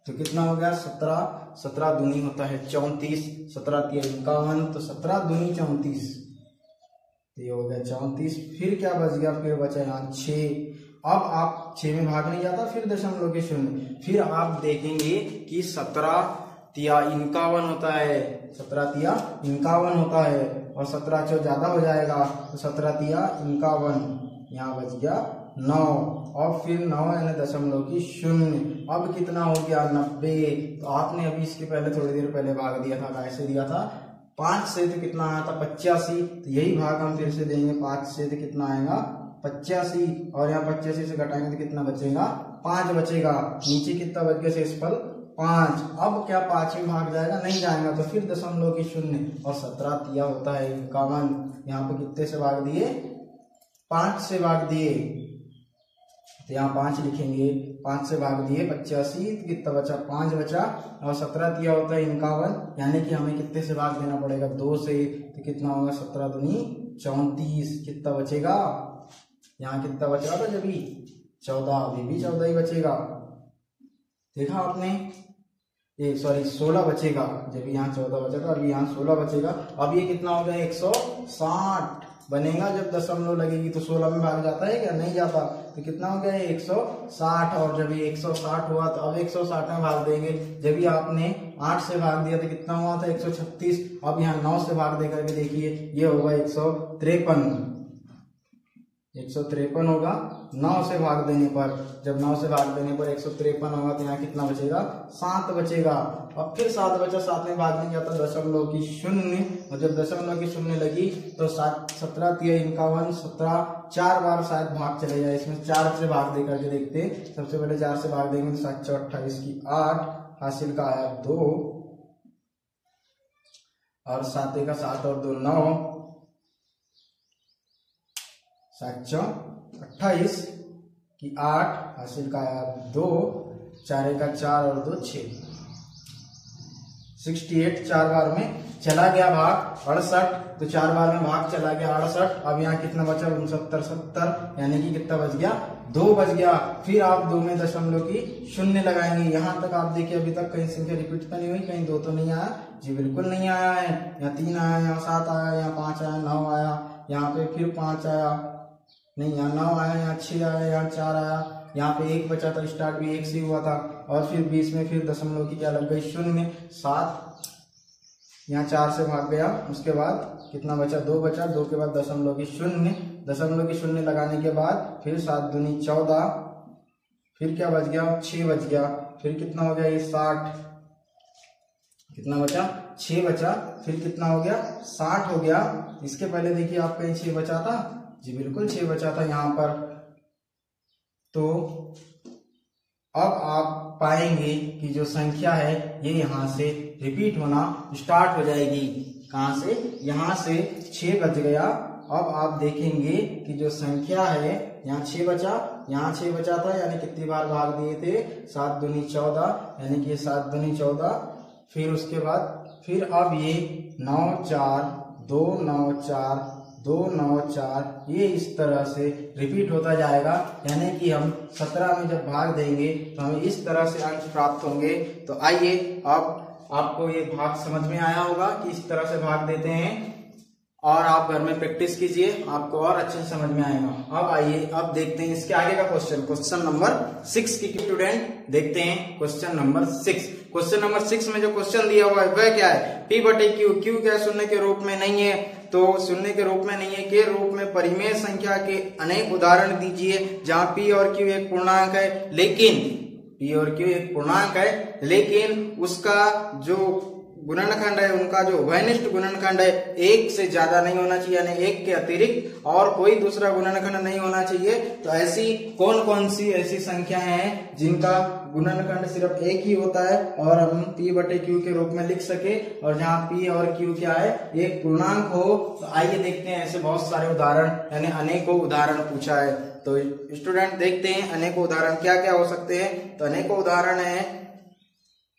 तो कितना हो गया? 17। 17 दूनी होता है 34, 17 तिया 51, तो 17 दूनी 34, तो ये हो गया 34। फिर क्या बच गया? फिर बचा यहाँ 6। अब आप 6 में भाग नहीं जाता, फिर दशमलव के 0। फिर आप देखेंगे कि 17 तिया 51 होता है, 17 तिया 51 होता है, और 17 चौ ज्यादा हो जाएगा, तो 17 तिया 51, यहाँ बच गया 9, और फिर 9 यानी दशमलव की 0। अब कितना हो गया? 90। तो आपने अभी इसके पहले थोड़ी देर पहले भाग दिया था, कैसे दिया था? 5 से, तो कितना आया था? 85। तो यही भाग हम फिर से देंगे 5 से, तो कितना आएगा? 85, और यहाँ 85 से घटाएंगे तो कितना बचेगा? 5 बचेगा। नीचे कितना बच गया शेषफल? 5। अब क्या 5 में भाग जाएगा? नहीं जाएगा, तो फिर दशमलव की 0, और 17 तिया होता है 51। यहाँ पे कितने से भाग दिए? 5 से भाग दिए, तो यहाँ 5 लिखेंगे, 5 से भाग दिए 85, तो कितना बचा? 5 बचा, और 17 तिया होता है 51, यानी कि हमें कितने से भाग देना पड़ेगा? 2 से, तो कितना होगा? 17 दूनी 34, कितना बचेगा? यहाँ कितना बचा था जब? 14, अभी भी 14 ही बचेगा। देखा आपने? 16 बचेगा, जब यहाँ 14 बचा था, अभी यहाँ 16 बचेगा। अब ये कितना हो गया? 160 बनेगा। जब दशमलव लगेगी तो 16 में भाग जाता है क्या? नहीं जाता, तो कितना हो गया? 160। और जब ये 160 हुआ तो अब 160 में भाग देंगे। जब भी आपने 8 से भाग दिया तो कितना हुआ था? 136। अब यहाँ 9 से भाग दे करके देखिए, ये होगा 153, 153 होगा 9 से भाग देने पर। जब 9 से भाग देने पर 153 होगा, तो यहाँ कितना बचेगा? 7 बचेगा। अब फिर 7 बचा, 7 में भाग नहीं जाता, दशमलव की 0, और जब दशमलव की 0 लगी तो 17 तिया 51, 17 4 बार शायद भाग चले जाए इसमें। 4 से भाग दे करके देखते। सबसे पहले 4 से भाग देंगे तो 7 4 28 की 8, हासिल का आया 2, और 7 का 7 और 2 9, 7 4 28 की 8, हासिल का आया 2, 4 का 4 और 2 6, 68 4 बार में चला गया भाग 68, तो 4 बार में भाग चला गया 68। अब यहाँ कितना बचा 69 70, यानी कि कितना बच गया 2 बच गया। फिर आप 2 में दशमलव की शून्य लगाएंगे। यहाँ तक आप देखिए अभी तक कहीं संख्या रिपीट तो नहीं हुई, कहीं 2 तो नहीं आया जी, बिल्कुल नहीं आया है। यहाँ 3 आया, यहाँ 7 आया, यहाँ 5 आया, 9 आया, यहाँ पे फिर 5 आया, नहीं यहाँ 9 आया, यहाँ 6 आया, यहाँ 4 आया, यहाँ पे 1 बचा था, स्टार्ट भी 1 से हुआ था। और फिर 20 में फिर दशमलव की क्या लग गई शून्य, 7, यहाँ 4 से भाग गया। उसके बाद कितना बचा 2 बचा, 2 के बाद दशमलव की शून्य, दशमलव की शून्य लगाने के बाद फिर 7 दूनी 14, फिर क्या बच गया 6 बच गया, फिर कितना हो गया ये 60, कितना बचा 6 बचा, फिर कितना हो गया 60 हो गया। इसके पहले देखिए आप कहीं 6 बचा था जी, बिल्कुल 6 बचा था यहाँ पर। तो अब आप पाएंगे कि जो संख्या है ये यहाँ से रिपीट होना स्टार्ट हो जाएगी। कहाँ से, यहाँ से 6 बच गया। अब आप देखेंगे कि जो संख्या है यहाँ 6 बचा, यहाँ 6 बचा था, यानी कितनी बार भाग दिए थे 7 दूनी 14, यानी कि 7 दूनी 14। फिर उसके बाद फिर अब ये 9 4 2 9 4 2 9 4, ये इस तरह से रिपीट होता जाएगा। यानी कि हम 17 में जब भाग देंगे तो हमें इस तरह से अंक प्राप्त होंगे। तो आइए अब आपको ये भाग समझ में आया होगा कि इस तरह से भाग देते हैं, और आप घर में प्रैक्टिस कीजिए, आपको और अच्छे से समझ में आएगा। अब आइए अब देखते हैं इसके आगे का क्वेश्चन नंबर 6 की स्टूडेंट देखते हैं। क्वेश्चन नंबर 6, क्वेश्चन नंबर 6 में जो क्वेश्चन दिया हुआ है वह क्या है, P बटे Q, Q क्या शून्य के रूप में नहीं है, तो शून्य के रूप में नहीं है के रूप में परिमेय संख्या के अनेक उदाहरण दीजिए जहां P और Q एक पूर्णांक है, लेकिन P और Q एक पूर्णांक है लेकिन उसका जो गुणनखंड है, उनका जो उभयनिष्ठ गुणनखंड है 1 से ज्यादा नहीं होना चाहिए, यानी 1 के अतिरिक्त और कोई दूसरा गुणनखंड नहीं होना चाहिए। तो ऐसी कौन कौन सी ऐसी संख्याएं हैं जिनका गुणनखंड सिर्फ 1 ही होता है और हम P बटे Q के रूप में लिख सके, और जहाँ P और Q क्या है एक पूर्णांक हो। तो आइए देखते हैं ऐसे बहुत सारे उदाहरण, यानी अनेकों उदाहरण पूछा है। तो स्टूडेंट देखते हैं अनेकों उदाहरण क्या क्या हो सकते हैं। तो अनेकों उदाहरण है,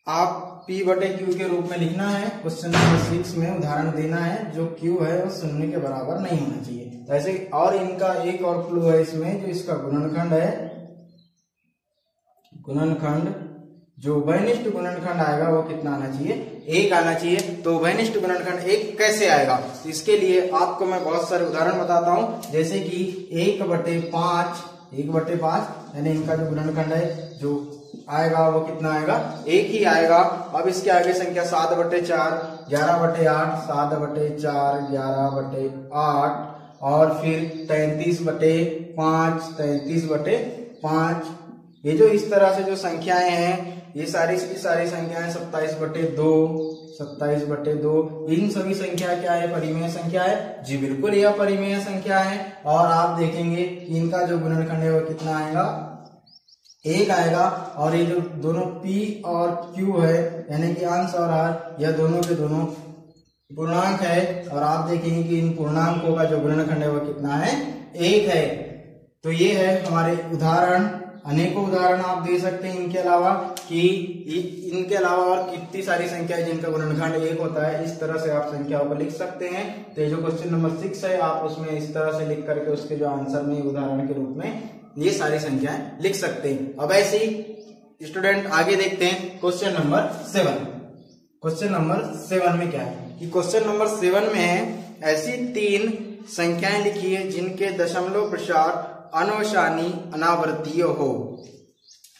आप P बटे Q के रूप में लिखना है। क्वेश्चन नंबर 6 में उदाहरण देना है जो Q है वो शून्य के बराबर नहीं होना चाहिए। तो ऐसे और इनका एक और क्लू है इसमें, जो इसका गुणनखंड है, गुणनखंड जो उभयनिष्ठ गुणनखंड आएगा वो कितना आना चाहिए 1 आना चाहिए। तो उभयनिष्ठ गुणनखंड 1 कैसे आएगा, इसके लिए आपको मैं बहुत सारे उदाहरण बताता हूं, जैसे कि 1/5, 1/5 यानी इनका जो गुणनखंड है जो आएगा वो कितना आएगा 1 ही आएगा। अब इसके आगे संख्या 7/4, 11/8, 7/4, 11/8 और फिर 33/5, 33/5। ये जो इस तरह से जो संख्याएं हैं ये सारी की सारी संख्याएं 27/2, 27/2, इन सभी संख्या क्या है परिमेय संख्या है जी, बिल्कुल यह परिमेय संख्या है। और आप देखेंगे कि इनका जो गुणनखंड है वो कितना आएगा 1 आएगा। और ये जो दोनों P और Q है यानी कि अंश और हर, यह दोनों के दोनों पूर्णांक है, और आप देखेंगे कि इन पूर्णांकों का जो गुणनखंड है वो कितना है 1 है। तो ये है हमारे उदाहरण, अनेकों उदाहरण आप दे सकते हैं इनके अलावा, कि इनके अलावा और कितनी सारी संख्या है जिनका गुणनखंड 1 होता है। इस तरह से आप संख्याओं को लिख सकते हैं। तो ये जो क्वेश्चन नंबर 6 है आप उसमें इस तरह से लिख करके उसके जो आंसर में उदाहरण के रूप में ये सारी संख्याएं लिख सकते हैं। अब ऐसे ही स्टूडेंट आगे देखते हैं क्वेश्चन नंबर 7। क्वेश्चन नंबर 7 में क्या है कि क्वेश्चन नंबर 7 में ऐसी 3 संख्याएं लिखी है जिनके दशमलव प्रसार अनवसानी अनावर्तीय हो।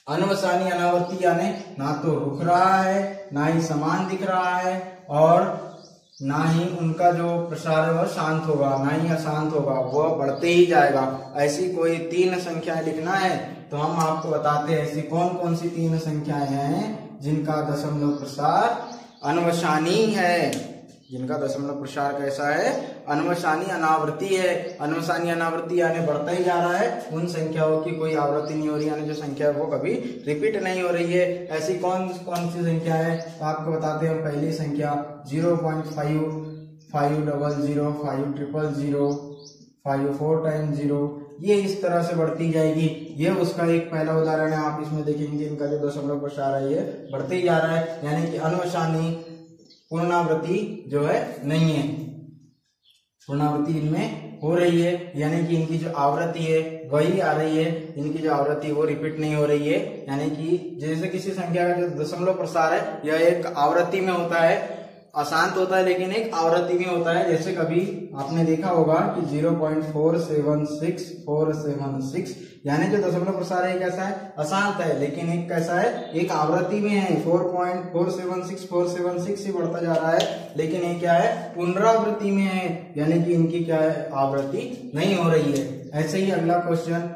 अनवसानी अनावर्ती यानी ना तो रुक रहा है, ना ही समान दिख रहा है, और ना ही उनका जो प्रसार है वह शांत होगा, ना ही अशांत होगा, वह बढ़ते ही जाएगा। ऐसी कोई 3 संख्याएं लिखना है। तो हम आपको बताते हैं ऐसी कौन कौन सी 3 संख्याएं हैं जिनका दशमलव प्रसार अनवसानी है, जिनका दशमलव प्रसार कैसा है अनवसानी अनावर्ती है। अनवसानी अनावर्ती यानी बढ़ता ही जा रहा है, उन संख्याओं की कोई आवृत्ति नहीं हो रही, यानी जो संख्या है वो कभी रिपीट नहीं हो रही है। ऐसी कौन कौन सी संख्या है तो आपको बताते हैं। पहली संख्या 0.5, 500, 500, 54 टाइम्स 0, ये इस तरह से बढ़ती जाएगी। ये उसका एक पहला उदाहरण है। आप इसमें देखेंगे इनका जो दशमलव प्रसार है ये बढ़ते ही जा रहा है, यानी कि अनवसानी पुनरावृत्ति जो है नहीं है, पुनरावृत्ति इनमें हो रही है, यानी कि इनकी जो आवृत्ति है वही आ रही है, इनकी जो आवृत्ति वो रिपीट नहीं हो रही है। यानी कि जैसे किसी संख्या का जो दशमलव प्रसार है यह एक आवृत्ति में होता है, अशांत होता है लेकिन एक आवृत्ति में होता है। जैसे कभी आपने देखा होगा कि 0.476476 यानी जो दशमलव प्रसार है कैसा है, अशांत है, लेकिन एक कैसा है, एक आवृत्ति में है। 4.476476 ही बढ़ता जा रहा है, लेकिन ये क्या है, पुनरावृत्ति में है, यानी कि इनकी क्या है, आवृत्ति नहीं हो रही है। ऐसे ही अगला क्वेश्चन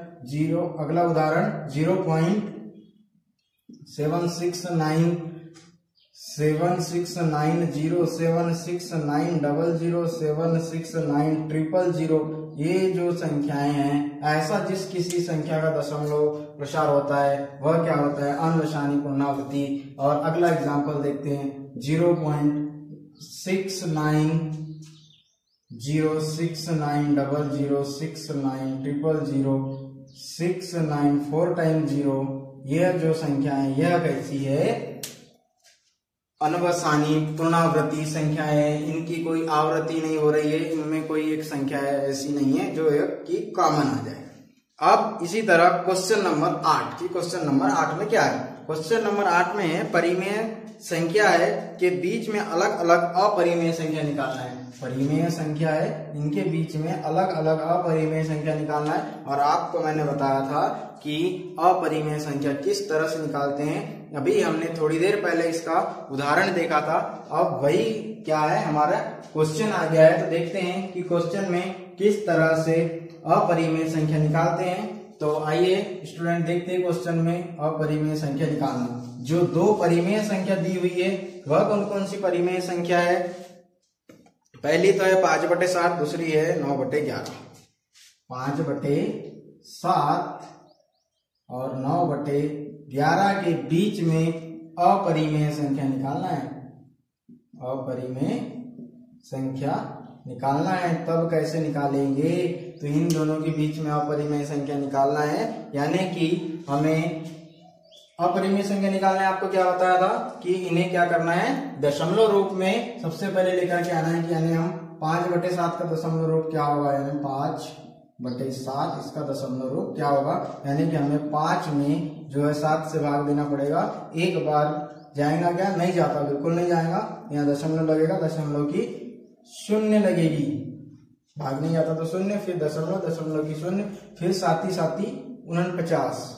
अगला उदाहरण 0.769076900769007690000 ये जो संख्याएं हैं, ऐसा जिस किसी संख्या का दशमलव प्रसार होता है वह क्या होता है, अनवसानी पुनरावृत्ति। और अगला एग्जांपल देखते हैं 0.69069006900069 4 टाइम्स 0, यह जो संख्या है यह कैसी है, अनवसानी पुनरावृत्ति संख्या है। इनकी कोई आवृत्ति नहीं हो रही है, इनमें कोई एक संख्या है ऐसी नहीं है जो एक की कॉमन आ जाए। अब इसी तरह क्वेश्चन नंबर 8 की, क्वेश्चन नंबर 8 में क्या है, क्वेश्चन नंबर 8 में है परिमेय संख्या है के बीच में अलग अलग अपरिमेय संख्या निकालना है। परिमेय संख्या है, इनके बीच में अलग अलग अपरिमेय संख्या निकालना है। और आपको मैंने बताया था कि अपरिमेय संख्या किस तरह से निकालते हैं, अभी हमने थोड़ी देर पहले इसका उदाहरण देखा था। अब वही क्या है, हमारा क्वेश्चन आ गया है, तो देखते हैं कि क्वेश्चन में किस तरह से अपरिमेय संख्या निकालते हैं। तो आइए स्टूडेंट देखते हैं क्वेश्चन में अपरिमेय संख्या निकालना। जो दो परिमेय संख्या दी हुई है वह कौन कौन सी परिमेय संख्या है, पहली तो है 5/7, दूसरी है 9/11। 5/7 और 9/11 के बीच में अपरिमेय संख्या निकालना है, अपरिमेय संख्या निकालना है। तब कैसे निकालेंगे, तो इन दोनों के बीच में अपरिमेय संख्या निकालना है, यानी कि हमें अपरिमेय संख्या निकालना है। आपको क्या बताया था कि इन्हें क्या करना है, दशमलव रूप में सबसे पहले लेकर के आना है कि यानी हम 5/7 का दशमलव रूप क्या होगा, यानी 5/7 इसका दशमलव रूप क्या होगा, यानी कि हमें 5 में जो है 7 से भाग देना पड़ेगा। एक बार जाएगा क्या, नहीं जाता, बिल्कुल नहीं जाएगा, यहाँ दशमलव लगेगा, दशमलव की 0 लगेगी, भाग नहीं जाता तो 0, फिर दशमलव, दशमलव की 0, फिर साथी 49,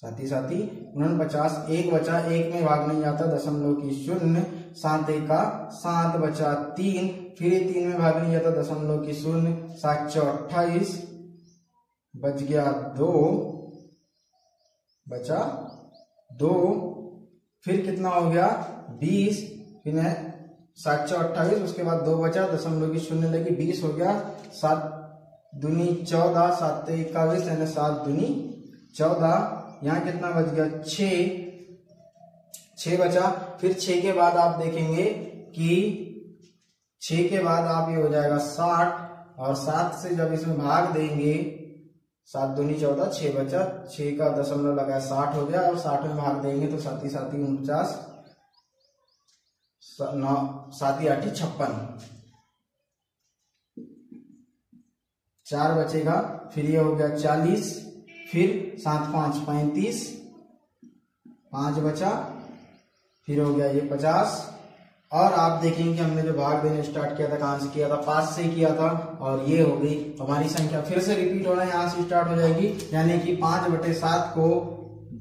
साथी 49, एक बचा, एक में भाग नहीं जाता, दशमलव की 0, 7 का 7 बचा 3, फिर 3 में भाग नहीं जाता, दशमलव की 0, 7 × 28 बच गया 2, बचा 2, फिर कितना हो गया 20, फिर 7 × 28, उसके बाद 2 बचा, दशमलव की 0 लगी, 20 हो गया, 7 दूनी 14, 7 × 21 यानी 7 दूनी 14, यहाँ कितना बच गया 6 बचा। फिर 6 के बाद आप देखेंगे कि 6 के बाद आप ये हो जाएगा 60, और 7 से जब इसमें भाग देंगे, 7 दूनी 14, 6 बचा, 6 का दशमलव लगा 60 हो गया, और 60 में भाग देंगे तो 7 × 7 = 49, 7 × 8 = 56, 4 बचेगा, फिर ये हो गया 40, फिर 7 × 5 = 35, 5 बचा, फिर हो गया ये 50। और आप देखेंगे हमने जो भाग देने स्टार्ट किया था कहां से किया था, 5 से किया था, और ये हो गई हमारी संख्या फिर से रिपीट होना यहाँ से स्टार्ट हो जाएगी, यानी कि 5/7 को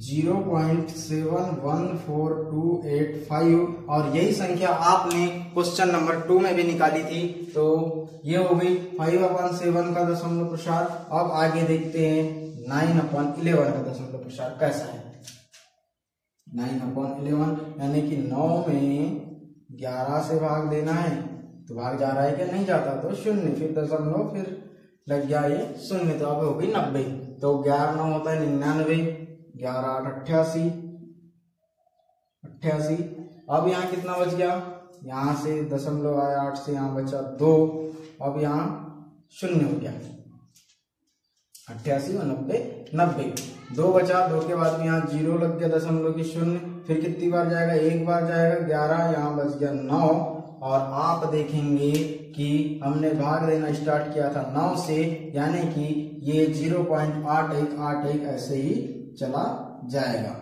0.714285, और यही संख्या आपने क्वेश्चन नंबर 2 में भी निकाली थी। तो ये हो गई 5/7 का दशमलव प्रसार। अब आगे देखते हैं 9/11 का दशमलव प्रसार कैसा है। 9/11 यानी कि 9 में 11 से भाग देना है, तो भाग जा रहा है क्या, नहीं जाता, तो 0, फिर दशमलव, फिर लग गया ये 0, तो अब हो गई 90। तो 11 9 होता है 99, 11 8 88। अब यहाँ कितना बच गया, यहाँ से दशमलव आया 8 से यहाँ बचा 2, अब यहाँ 0 हो गया, 88 और 90 90। 2 बचा, 2 के बाद में यहाँ 0 लग गया, दशमलव की 0, फिर कितनी बार जाएगा, एक बार जाएगा, 11, यहाँ बच गया 9। और आप देखेंगे कि हमने भाग देना स्टार्ट किया था 9 से, यानी कि ये 0.8181 ऐसे ही चला जाएगा।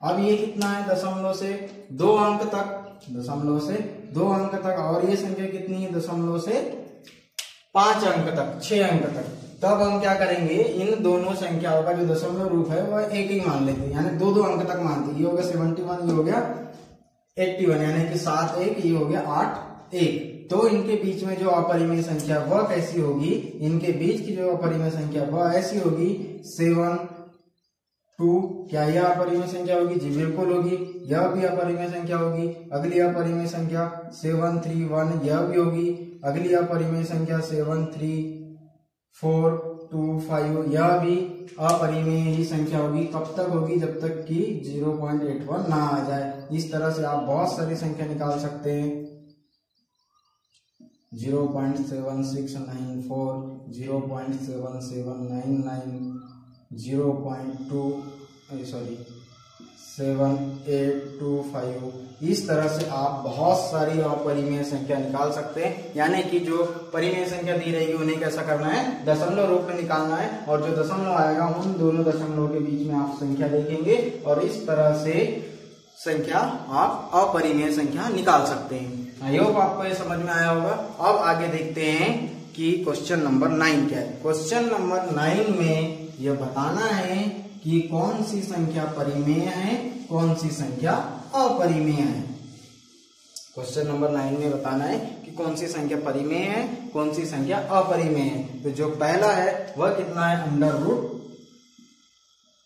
अब ये कितना है, दशमलव से 2 अंक तक, दशमलव से 2 अंक तक। और ये संख्या कितनी है, दशमलव से 5 अंक तक, 6 अंक तक। तब हम क्या करेंगे, इन दोनों संख्याओं का जो दशमलव रूप है वह एक ही मान लेते हैं, यानी 2 अंक तक मानते हैं। ये हो गया 71, ये हो गया 81, यानी कि 7 1, ये हो गया 8 1। तो इनके बीच में जो अपरिमेय संख्या वह कैसी होगी, इनके बीच की जो अपरिमेय संख्या वह ऐसी होगी 7 2। क्या यह अपरिमेय संख्या होगी, जी बिल्कुल होगी। यह भी अपरिमेय संख्या होगी। अगली अपरिमेय संख्या 7 3 1, यह भी होगी। अगली अपरिमेय संख्या 7 3 4 2 5, यह भी अपरिमेय ही संख्या होगी। कब तक होगी, जब तक कि 0.81 ना आ जाए। इस तरह से आप बहुत सारी संख्या निकाल सकते हैं। 0.7694, 0.7799, 7825। इस तरह से आप बहुत सारी अपरिमेय संख्या निकाल सकते हैं। यानी कि जो परिमेय संख्या दी रहेगी उन्हें कैसा करना है, दशमलव रूप में निकालना है। और जो दशमलव आएगा उन दोनों दशमलव के बीच में आप संख्या देखेंगे और इस तरह से संख्या आप अपरिमेय संख्या निकाल सकते हैं। आई होप आपको ये समझ में आया होगा। अब आगे देखते हैं कि क्वेश्चन नंबर 9 क्या है। क्वेश्चन नंबर 9 में यह बताना है कि कौन सी संख्या परिमेय है, कौन सी संख्या अपरिमेय है। क्वेश्चन नंबर 9 में बताना है कि कौन सी संख्या परिमेय है, कौन सी संख्या अपरिमेय है। तो जो पहला है वह कितना है,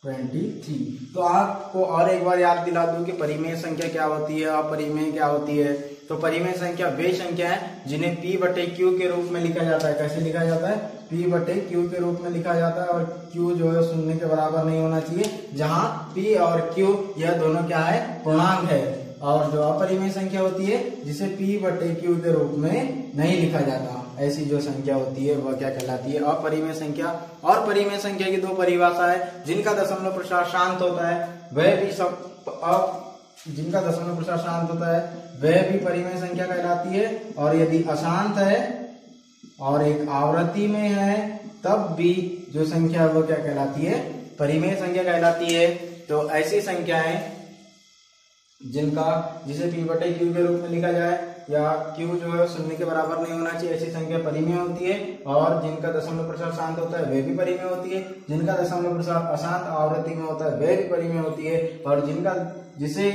√23। तो आपको और एक बार याद दिला दूं कि परिमेय संख्या क्या होती है, अपरिमेय क्या होती है। तो परिमेय संख्या वे संख्या है जिन्हें P बटे Q के रूप में लिखा जाता है। कैसे लिखा जाता है, P बटे Q के रूप में लिखा जाता है। और Q जो है 0 के बराबर नहीं होना चाहिए, जहां P और Q यह दोनों क्या है, पूर्णांक है। और जो अपरिमेय संख्या होती है जिसे P बटे Q के रूप में नहीं लिखा जाता, ऐसी जो संख्या होती है वह क्या कहलाती है, अपरिमेय संख्या। और परिमेय संख्या की 2 परिभाषा है। जिनका दशमलव प्रसार शांत होता है वह भी जिनका दशमलव प्रसार शांत होता है वह भी परिमेय संख्या कहलाती है। और यदि अशांत है और एक आवृत्ति में है तब भी जो संख्या वो क्या कहलाती है, परिमेय संख्या कहलाती है। तो ऐसी संख्याएं जिसे P बटे Q के रूप में लिखा जाए या Q जो है 0 के बराबर नहीं होना चाहिए, ऐसी संख्या परिमेय होती है। और जिनका दशमलव प्रसार शांत होता है वह भी परिमेय होती है। जिनका दशमलव प्रसार अशांत आवृत्ति में होता है वह भी परिमेय होती है। और जिसे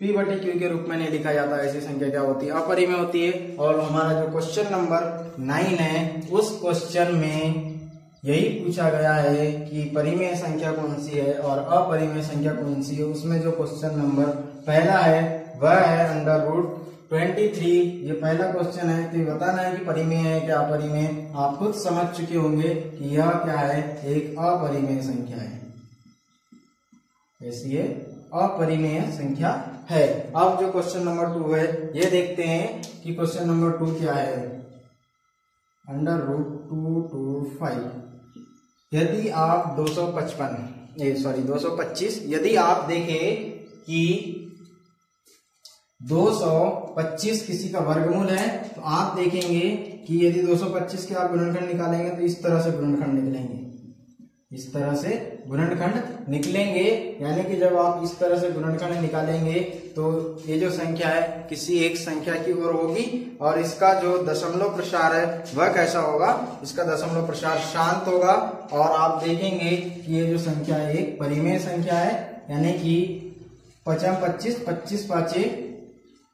P बटे Q के रूप में नहीं लिखा जाता, ऐसी संख्या क्या होती है, अपरिमेय होती है। और हमारा जो क्वेश्चन नंबर 9 है उस क्वेश्चन में यही पूछा गया है कि परिमेय संख्या कौन सी है और अपरिमेय संख्या कौन सी है। उसमें जो क्वेश्चन नंबर पहला है वह है √23। ये पहला क्वेश्चन है। तो बताना है कि परिमेय है क्या अपरिमेय। आप खुद समझ चुके होंगे कि यह क्या है, एक अपरिमेय संख्या है। ऐसी है, अपरिमेय संख्या है। अब जो क्वेश्चन नंबर 2 है ये देखते हैं कि क्वेश्चन नंबर 2 क्या है। √225। यदि आप 225 यदि आप देखें कि 225 किसी का वर्गमूल है तो आप देखेंगे कि यदि 225 के आप गुणनखंड निकालेंगे तो इस तरह से गुणनखंड निकलेंगे, इस तरह से गुणनखंड निकलेंगे। यानी कि जब आप इस तरह से गुणनखंड निकालेंगे तो ये जो संख्या है किसी एक संख्या की ओर होगी और इसका जो दशमलव प्रसार है वह कैसा होगा, इसका दशमलव प्रसार शांत होगा। और आप देखेंगे कि ये जो संख्या है एक परिमेय संख्या है। यानी कि 25 25 5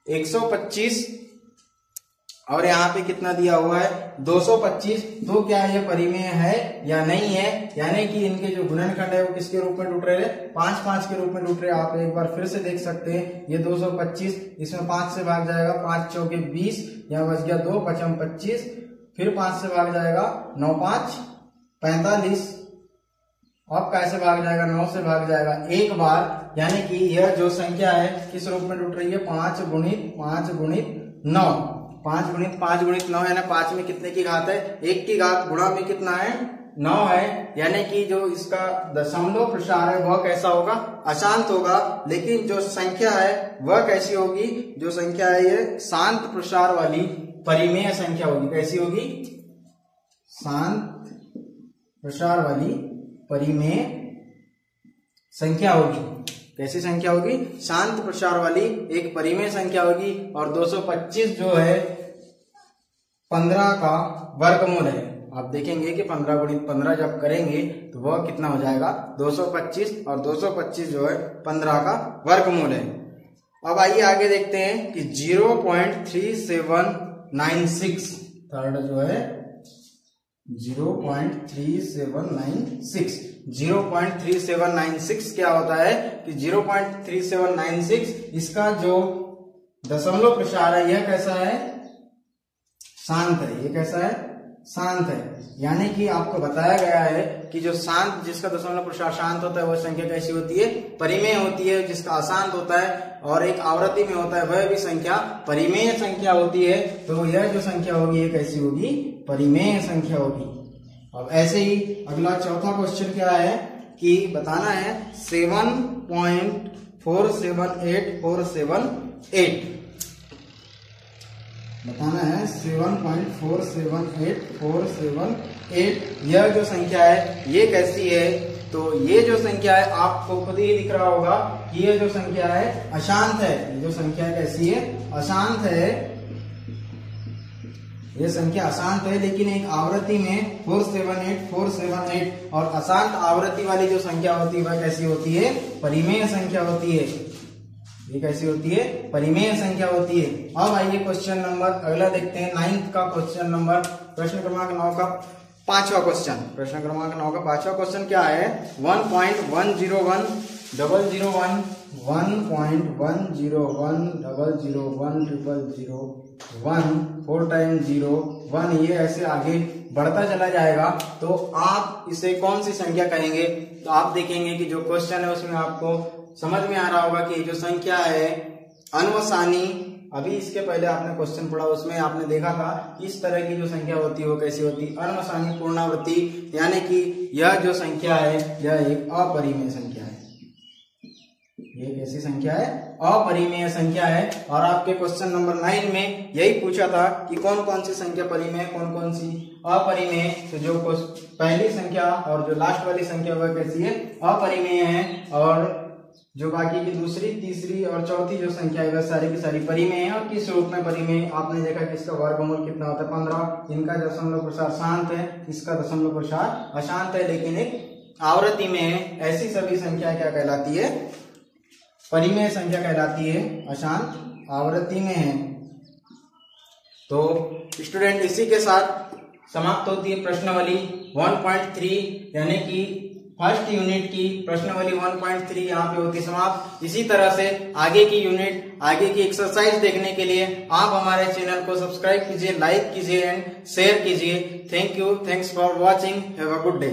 125 और यहाँ पे कितना दिया हुआ है 225। तो क्या ये परिमेय है या नहीं है। यानी कि इनके जो गुणनखंड है वो किसके रूप में टूट रहे हैं, 5 5 के रूप में टूट रहे हैं। आप एक बार फिर से देख सकते हैं, ये 225 इसमें 5 से भाग जाएगा, 5 चौके 20, यहाँ बच गया 2 5 25, फिर 5 से भाग जाएगा 9 5 45, अब कैसे भाग जाएगा, 9 से भाग जाएगा एक बार। यानी कि यह जो संख्या है किस रूप में टूट रही है, 5 गुणित 5 गुणित 9, 5 गुणित 5 गुणित 9, यानी 5 में कितने की घात है, 1 की घात, गुणा में कितना है 9 है, यानी कि जो इसका दशमलव प्रसार है वह कैसा होगा, अशांत होगा। लेकिन जो संख्या है वह कैसी होगी, जो संख्या है ये शांत प्रसार वाली परिमेय संख्या होगी। कैसी होगी, शांत प्रसार वाली परिमेय संख्या होगी। कैसी संख्या होगी, शांत प्रसार वाली एक परिमेय संख्या होगी। और 225 जो है 15 का वर्गमूल है। आप देखेंगे कि 15 गुणित 15 जब करेंगे तो वह कितना हो जाएगा, 225, और 225 जो है 15 का वर्गमूल है। अब आइए आगे देखते हैं कि 0.3796 थर्ड जो है 0.3796 0.3796 क्या होता है कि 0.3796 इसका जो दशमलव प्रसार है यह कैसा है, शांत है। ये कैसा है, शांत है। यानी कि आपको बताया गया है कि जो शांत, जिसका दशमलव प्रसार शांत होता है वह संख्या कैसी होती है, परिमेय होती है। जिसका अशांत होता है और एक आवृत्ति में होता है वह भी संख्या परिमेय संख्या होती है। तो यह जो संख्या होगी ये कैसी होगी, परिमेय संख्या होगी। अब ऐसे ही अगला चौथा क्वेश्चन क्या है कि बताना है 7.478478 बताना है 7.478478 यह जो संख्या है ये कैसी है। तो ये जो संख्या है आपको खुद ही दिख रहा होगा कि ये जो संख्या है अशांत है। ये जो संख्या कैसी है, अशांत है। ये संख्या अशांत है, लेकिन एक आवृत्ति में 478 और अशांत आवृत्ति वाली जो संख्या होती है वह कैसी होती है, परिमेय संख्या होती है। ये कैसी होती है, परिमेय संख्या होती है। अब आइए क्वेश्चन नंबर अगला देखते हैं, 9th का क्वेश्चन नंबर, प्रश्न क्रमांक 9 का 5वां क्वेश्चन। प्रश्न क्रमांक 9 का 5वां क्वेश्चन क्या है, 1.101 001 1.101001001 4 टाइम 0 1 ये ऐसे आगे बढ़ता चला जाएगा। तो आप इसे कौन सी संख्या कहेंगे। तो आप देखेंगे कि जो क्वेश्चन है उसमें आपको समझ में आ रहा होगा कि जो संख्या है अनवसानी, अभी इसके पहले आपने क्वेश्चन पढ़ा उसमें आपने देखा था इस तरह की जो संख्या होती है वो कैसी होती है, अनवसानी पूर्णावृत्ति। यानी कि यह जो संख्या है यह एक अपरिमेय संख्या है। ये कैसी संख्या है, अपरिमेय संख्या है। और आपके क्वेश्चन नंबर 9 में यही पूछा था कि कौन कौन सी संख्या परिमेय, कौन कौन सी अपरिमेय। तो जो पहली संख्या और जो लास्ट वाली संख्या वह कैसी है, अपरिमेय है। और जो बाकी की दूसरी, तीसरी और चौथी जो संख्या है वह सारी की सारी परिमेय है। और किस रूप में परिमेय, आपने देखा कि इसका वर्गमूल कितना होता है 15। इनका दशमलव प्रसार शांत है, इसका दशमलव प्रसार अशांत है, लेकिन एक आवृत्ति में है। ऐसी सभी संख्या क्या कहलाती है, परिमेय संख्या कहलाती है, अशांत आवृत्ति में है। तो स्टूडेंट इसी के साथ समाप्त होती है प्रश्नावली 1.3 यानी कि फर्स्ट यूनिट की प्रश्नावली 1.3 यहाँ पे होती समाप्त। इसी तरह से आगे की यूनिट, आगे की एक्सरसाइज देखने के लिए आप हमारे चैनल को सब्सक्राइब कीजिए, लाइक कीजिए एंड शेयर कीजिए। Thank you, thanks for watching, have a good day.